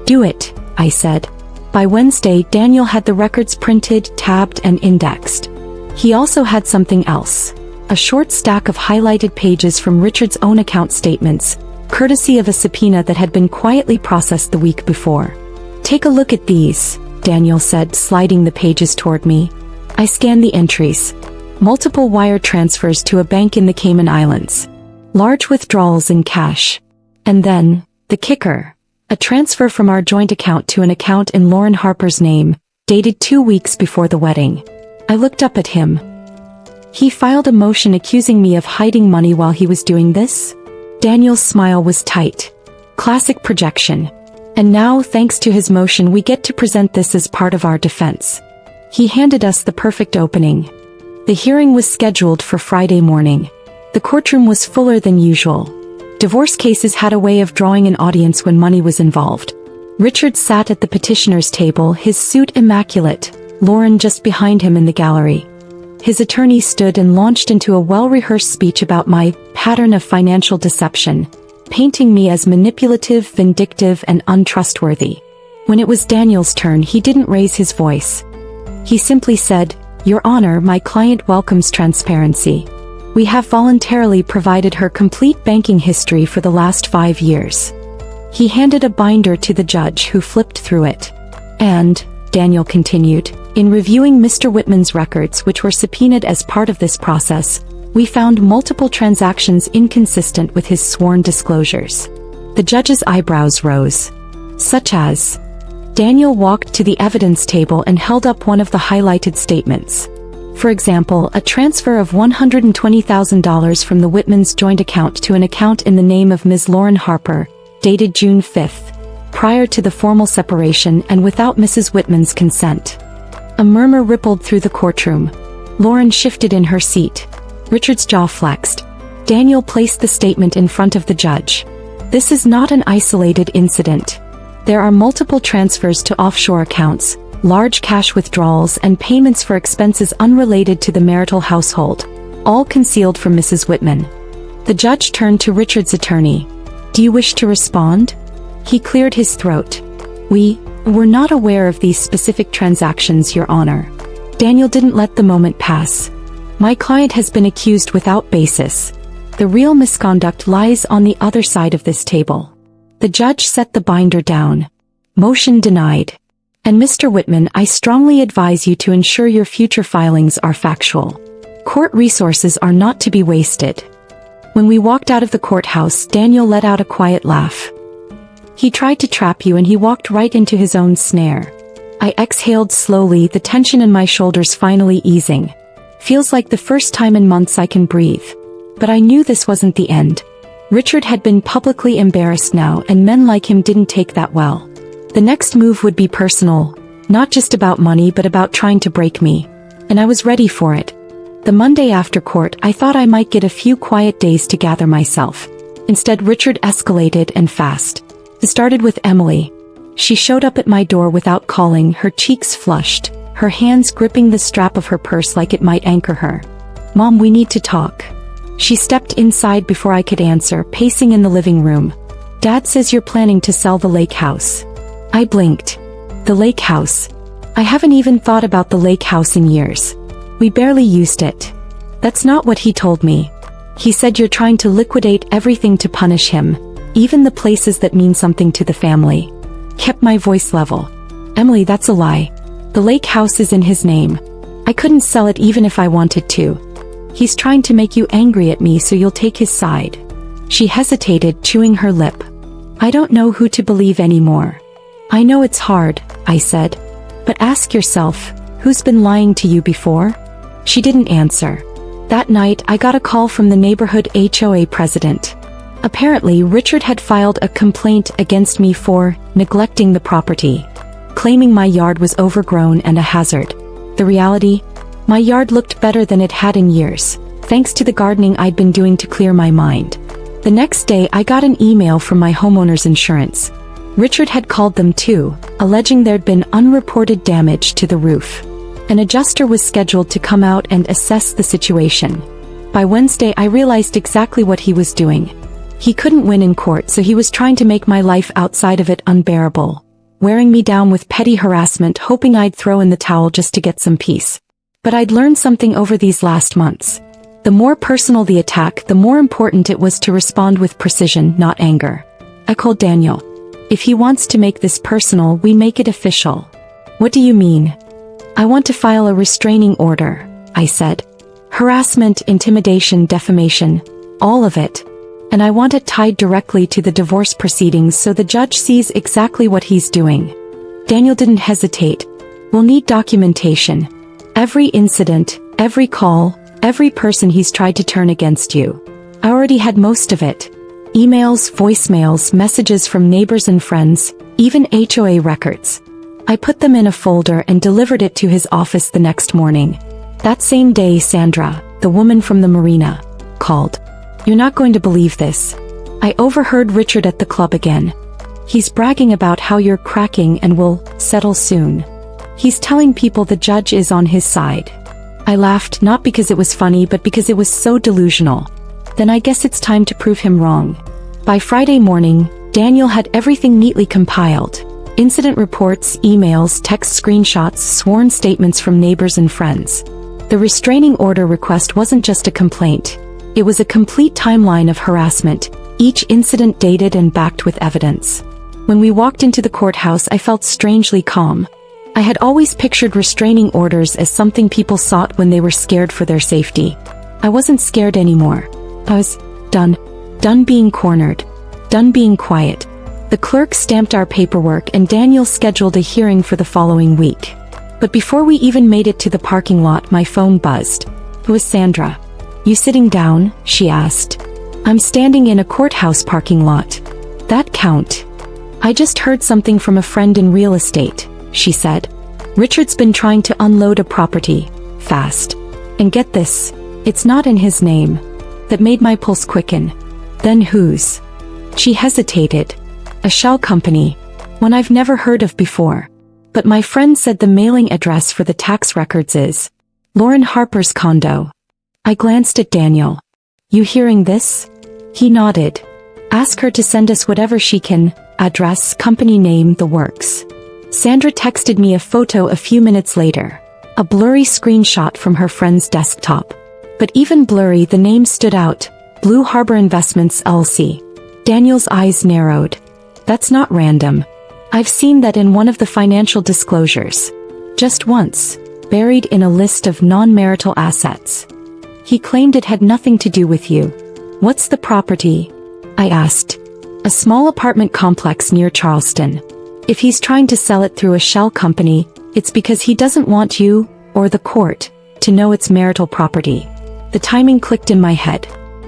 Do it, I said. By Wednesday, Daniel had the records printed, tabbed, and indexed. He also had something else. A short stack of highlighted pages from Richard's own account statements, courtesy of a subpoena that had been quietly processed the week before. Take a look at these, Daniel said, sliding the pages toward me. I scanned the entries. Multiple wire transfers to a bank in the Cayman Islands. Large withdrawals in cash. And then, the kicker. A transfer from our joint account to an account in Lauren Harper's name, dated 2 weeks before the wedding. I looked up at him. He filed a motion accusing me of hiding money while he was doing this? Daniel's smile was tight. Classic projection. And now, thanks to his motion, we get to present this as part of our defense. He handed us the perfect opening. The hearing was scheduled for Friday morning. The courtroom was fuller than usual. Divorce cases had a way of drawing an audience when money was involved. Richard sat at the petitioner's table, his suit immaculate, Lauren just behind him in the gallery. His attorney stood and launched into a well-rehearsed speech about my pattern of financial deception, painting me as manipulative, vindictive, and untrustworthy. When it was Daniel's turn, he didn't raise his voice. He simply said, "Your Honor, my client welcomes transparency. We have voluntarily provided her complete banking history for the last 5 years." He handed a binder to the judge, who flipped through it. And, Daniel continued, in reviewing Mr. Whitman's records, which were subpoenaed as part of this process, we found multiple transactions inconsistent with his sworn disclosures. The judge's eyebrows rose. Such as? Daniel walked to the evidence table and held up one of the highlighted statements. For example, a transfer of $120,000 from the Whitmans' joint account to an account in the name of Ms. Lauren Harper, dated June 5th, prior to the formal separation and without Mrs. Whitman's consent. A murmur rippled through the courtroom. Lauren shifted in her seat. Richard's jaw flexed. Daniel placed the statement in front of the judge. This is not an isolated incident. There are multiple transfers to offshore accounts, large cash withdrawals, and payments for expenses unrelated to the marital household, all concealed from Mrs. Whitman. The judge turned to Richard's attorney. Do you wish to respond? He cleared his throat. We were not aware of these specific transactions, Your Honor. Daniel didn't let the moment pass. My client has been accused without basis. The real misconduct lies on the other side of this table. The judge set the binder down. Motion denied. And Mr. Whitman, I strongly advise you to ensure your future filings are factual. Court resources are not to be wasted. When we walked out of the courthouse, Daniel let out a quiet laugh. He tried to trap you and he walked right into his own snare. I exhaled slowly, the tension in my shoulders finally easing. Feels like the first time in months I can breathe. But I knew this wasn't the end. Richard had been publicly embarrassed now, and men like him didn't take that well. The next move would be personal, not just about money but about trying to break me. And I was ready for it. The Monday after court, I thought I might get a few quiet days to gather myself. Instead, Richard escalated, and fast. It started with Emily. She showed up at my door without calling, her cheeks flushed, her hands gripping the strap of her purse like it might anchor her. Mom, we need to talk. She stepped inside before I could answer, pacing in the living room. Dad says you're planning to sell the lake house. I blinked. The lake house. I haven't even thought about the lake house in years. We barely used it. That's not what he told me. He said you're trying to liquidate everything to punish him, even the places that mean something to the family. Kept my voice level. Emily, that's a lie. The lake house is in his name. I couldn't sell it even if I wanted to. He's trying to make you angry at me so you'll take his side. She hesitated, chewing her lip. I don't know who to believe anymore. I know it's hard, I said. But ask yourself, who's been lying to you before? She didn't answer. That night, I got a call from the neighborhood HOA president. Apparently, Richard had filed a complaint against me for neglecting the property, claiming my yard was overgrown and a hazard. The reality? My yard looked better than it had in years, thanks to the gardening I'd been doing to clear my mind. The next day, I got an email from my homeowner's insurance. Richard had called them too, alleging there'd been unreported damage to the roof. An adjuster was scheduled to come out and assess the situation. By Wednesday, I realized exactly what he was doing. He couldn't win in court, so he was trying to make my life outside of it unbearable, wearing me down with petty harassment, hoping I'd throw in the towel just to get some peace. But I'd learned something over these last months. The more personal the attack, the more important it was to respond with precision, not anger. I called Daniel. If he wants to make this personal, we make it official. What do you mean? I want to file a restraining order, I said. Harassment, intimidation, defamation, all of it. And I want it tied directly to the divorce proceedings so the judge sees exactly what he's doing. Daniel didn't hesitate. We'll need documentation. Every incident, every call, every person he's tried to turn against you. I already had most of it. Emails, voicemails, messages from neighbors and friends, even HOA records. I put them in a folder and delivered it to his office the next morning. That same day, Sandra, the woman from the marina, called. You're not going to believe this. I overheard Richard at the club again. He's bragging about how you're cracking and will settle soon. He's telling people the judge is on his side. I laughed, not because it was funny but because it was so delusional. Then I guess it's time to prove him wrong. By Friday morning, Daniel had everything neatly compiled. Incident reports, emails, text screenshots, sworn statements from neighbors and friends. The restraining order request wasn't just a complaint. It was a complete timeline of harassment, each incident dated and backed with evidence. When we walked into the courthouse, I felt strangely calm. I had always pictured restraining orders as something people sought when they were scared for their safety. I wasn't scared anymore. I was done. Done being cornered. Done being quiet. The clerk stamped our paperwork and Daniel scheduled a hearing for the following week. But before we even made it to the parking lot, my phone buzzed. It was Sandra. You sitting down? She asked. I'm standing in a courthouse parking lot. That count? I just heard something from a friend in real estate, she said. Richard's been trying to unload a property, fast. And get this, it's not in his name. That made my pulse quicken. Then whose? She hesitated. A shell company, one I've never heard of before. But my friend said the mailing address for the tax records is Lauren Harper's condo. I glanced at Daniel. You hearing this? He nodded. Ask her to send us whatever she can, address, company name, the works. Sandra texted me a photo a few minutes later. A blurry screenshot from her friend's desktop. But even blurry, the name stood out. Blue Harbor Investments LC. Daniel's eyes narrowed. That's not random. I've seen that in one of the financial disclosures. Just once, buried in a list of non-marital assets. He claimed it had nothing to do with you. What's the property? I asked. A small apartment complex near Charleston. If he's trying to sell it through a shell company, it's because he doesn't want you, or the court, to know it's marital property. The timing clicked in my head.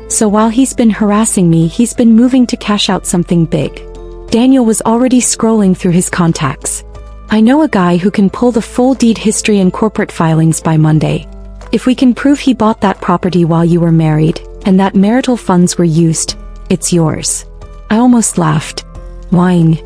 So while he's been harassing me, he's been moving to cash out something big. Daniel was already scrolling through his contacts. I know a guy who can pull the full deed history and corporate filings by Monday. If we can prove he bought that property while you were married, and that marital funds were used, it's yours. I almost laughed. Wine.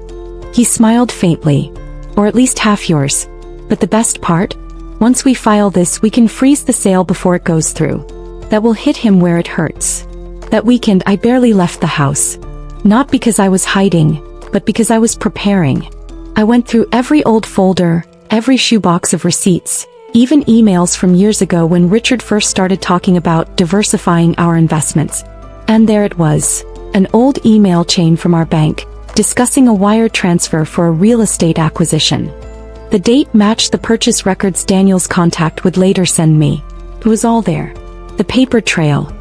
He smiled faintly. Or at least half yours. But the best part? Once we file this, we can freeze the sale before it goes through. That will hit him where it hurts. That weekend I barely left the house. Not because I was hiding, but because I was preparing. I went through every old folder, every shoebox of receipts, even emails from years ago when Richard first started talking about diversifying our investments. And there it was, an old email chain from our bank, discussing a wire transfer for a real estate acquisition. The date matched the purchase records Daniel's contact would later send me. It was all there. The paper trail.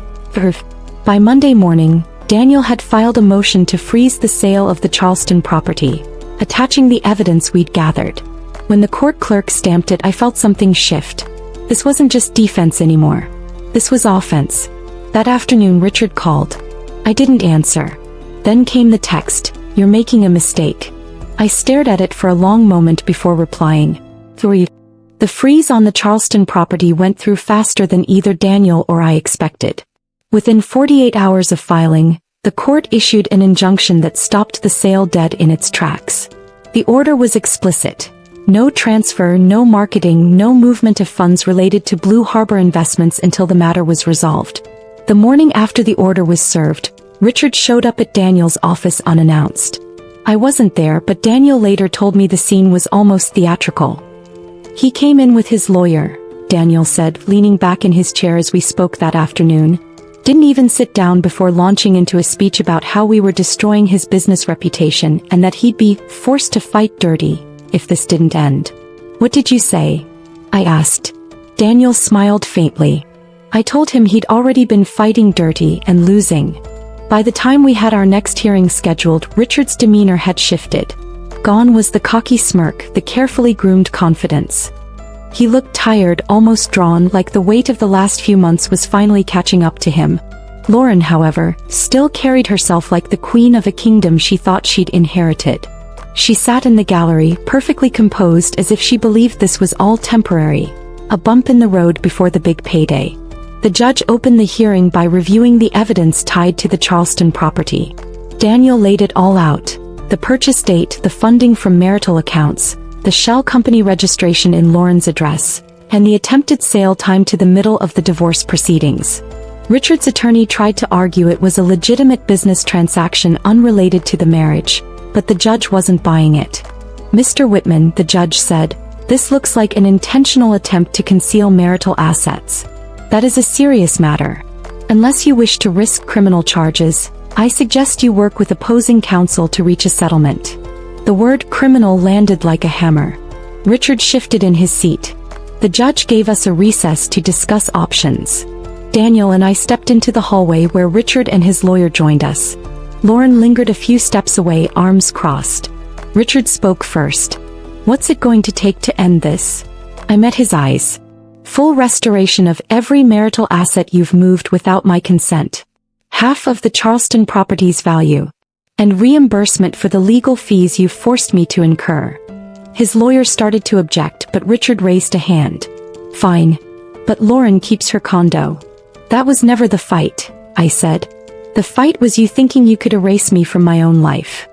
By Monday morning, Daniel had filed a motion to freeze the sale of the Charleston property, attaching the evidence we'd gathered. When the court clerk stamped it, I felt something shift. This wasn't just defense anymore. This was offense. That afternoon Richard called. I didn't answer. Then came the text, "You're making a mistake." I stared at it for a long moment before replying. The freeze on the Charleston property went through faster than either Daniel or I expected. Within 48 hours of filing, the court issued an injunction that stopped the sale dead in its tracks. The order was explicit. No transfer, no marketing, no movement of funds related to Blue Harbor investments until the matter was resolved. The morning after the order was served, Richard showed up at Daniel's office unannounced. I wasn't there, but Daniel later told me the scene was almost theatrical. "He came in with his lawyer," Daniel said, leaning back in his chair as we spoke that afternoon. "Didn't even sit down before launching into a speech about how we were destroying his business reputation and that he'd be forced to fight dirty if this didn't end." "What did you say?" I asked. Daniel smiled faintly. "I told him he'd already been fighting dirty and losing." By the time we had our next hearing scheduled, Richard's demeanor had shifted. Gone was the cocky smirk, the carefully groomed confidence. He looked tired, almost drawn, like the weight of the last few months was finally catching up to him. Lauren, however, still carried herself like the queen of a kingdom she thought she'd inherited. She sat in the gallery, perfectly composed, as if she believed this was all temporary, a bump in the road before the big payday. The judge opened the hearing by reviewing the evidence tied to the Charleston property. Daniel laid it all out. The purchase date, the funding from marital accounts, the shell company registration in Lauren's address, and the attempted sale timed to the middle of the divorce proceedings. Richard's attorney tried to argue it was a legitimate business transaction unrelated to the marriage, but the judge wasn't buying it. "Mr. Whitman," the judge said, "this looks like an intentional attempt to conceal marital assets. That is a serious matter. Unless you wish to risk criminal charges, I suggest you work with opposing counsel to reach a settlement." The word criminal landed like a hammer. Richard shifted in his seat. The judge gave us a recess to discuss options. Daniel and I stepped into the hallway where Richard and his lawyer joined us. Lauren lingered a few steps away, arms crossed. Richard spoke first. "What's it going to take to end this?" I met his eyes. "Full restoration of every marital asset you've moved without my consent. Half of the Charleston property's value. And reimbursement for the legal fees you've forced me to incur." His lawyer started to object, but Richard raised a hand. "Fine. But Lauren keeps her condo." "That was never the fight," I said. "The fight was you thinking you could erase me from my own life."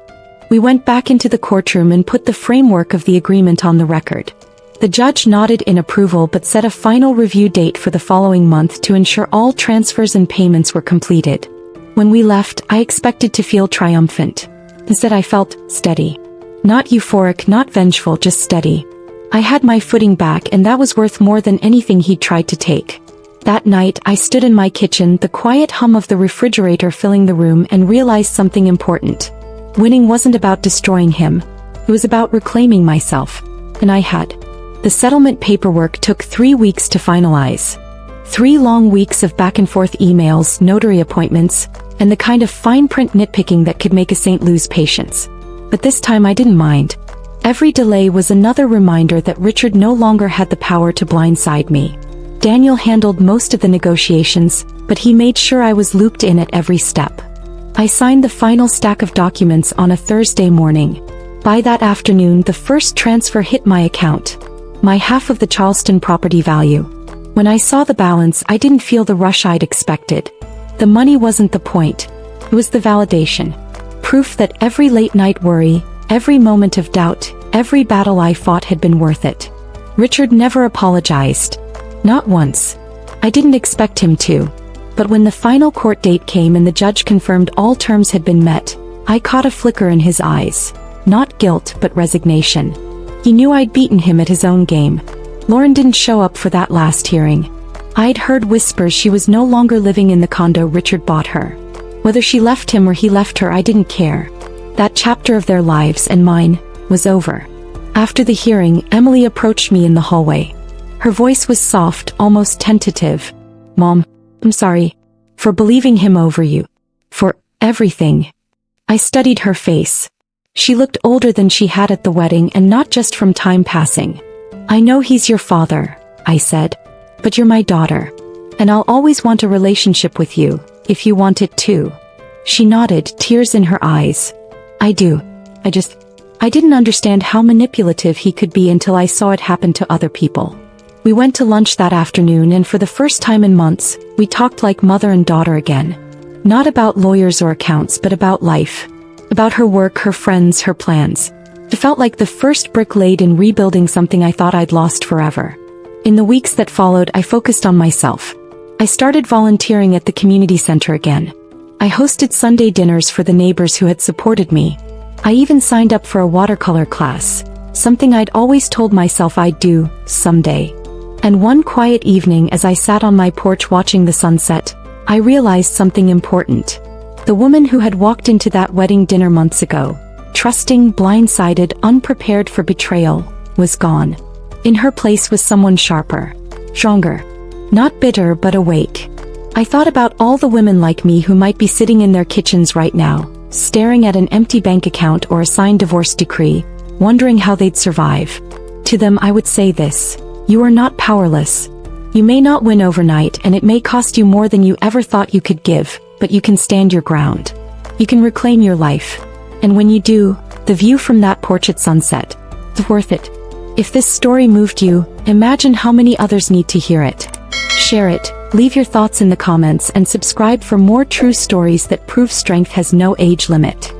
We went back into the courtroom and put the framework of the agreement on the record. The judge nodded in approval but set a final review date for the following month to ensure all transfers and payments were completed. When we left, I expected to feel triumphant. Instead, I felt steady. Not euphoric, not vengeful, just steady. I had my footing back, and that was worth more than anything he'd tried to take. That night, I stood in my kitchen, the quiet hum of the refrigerator filling the room, and realized something important. Winning wasn't about destroying him. It was about reclaiming myself. And I had. The settlement paperwork took 3 weeks to finalize. 3 long weeks of back-and-forth emails, notary appointments, and the kind of fine-print nitpicking that could make a saint lose patience. But this time I didn't mind. Every delay was another reminder that Richard no longer had the power to blindside me. Daniel handled most of the negotiations, but he made sure I was looped in at every step. I signed the final stack of documents on a Thursday morning. By that afternoon, the first transfer hit my account. My half of the Charleston property value. When I saw the balance, I didn't feel the rush I'd expected. The money wasn't the point. It was the validation. Proof that every late-night worry, every moment of doubt, every battle I fought had been worth it. Richard never apologized. Not once. I didn't expect him to. But when the final court date came and the judge confirmed all terms had been met, I caught a flicker in his eyes. Not guilt, but resignation. He knew I'd beaten him at his own game. Lauren didn't show up for that last hearing. I'd heard whispers she was no longer living in the condo Richard bought her. Whether she left him or he left her, I didn't care. That chapter of their lives and mine was over. After the hearing, Emily approached me in the hallway. Her voice was soft, almost tentative. "Mom, I'm sorry. For believing him over you. For everything." I studied her face. She looked older than she had at the wedding, and not just from time passing. "I know he's your father," I said. But you're my daughter. And I'll always want a relationship with you, if you want it too. She nodded, tears in her eyes. I do. I didn't understand how manipulative he could be until I saw it happen to other people. We went to lunch that afternoon, and for the first time in months, we talked like mother and daughter again. Not about lawyers or accounts, but about life. About her work, her friends, her plans. It felt like the first brick laid in rebuilding something I thought I'd lost forever. In the weeks that followed, I focused on myself. I started volunteering at the community center again. I hosted Sunday dinners for the neighbors who had supported me. I even signed up for a watercolor class, something I'd always told myself I'd do, someday. And one quiet evening, as I sat on my porch watching the sunset, I realized something important. The woman who had walked into that wedding dinner months ago, trusting, blindsided, unprepared for betrayal, was gone. In her place was someone sharper, stronger. Not bitter, but awake. I thought about all the women like me who might be sitting in their kitchens right now, staring at an empty bank account or a signed divorce decree, wondering how they'd survive. To them I would say this: you are not powerless. You may not win overnight, and it may cost you more than you ever thought you could give, but you can stand your ground. You can reclaim your life. And when you do, the view from that porch at sunset, it's worth it. If this story moved you, imagine how many others need to hear it. Share it, leave your thoughts in the comments, and subscribe for more true stories that prove strength has no age limit.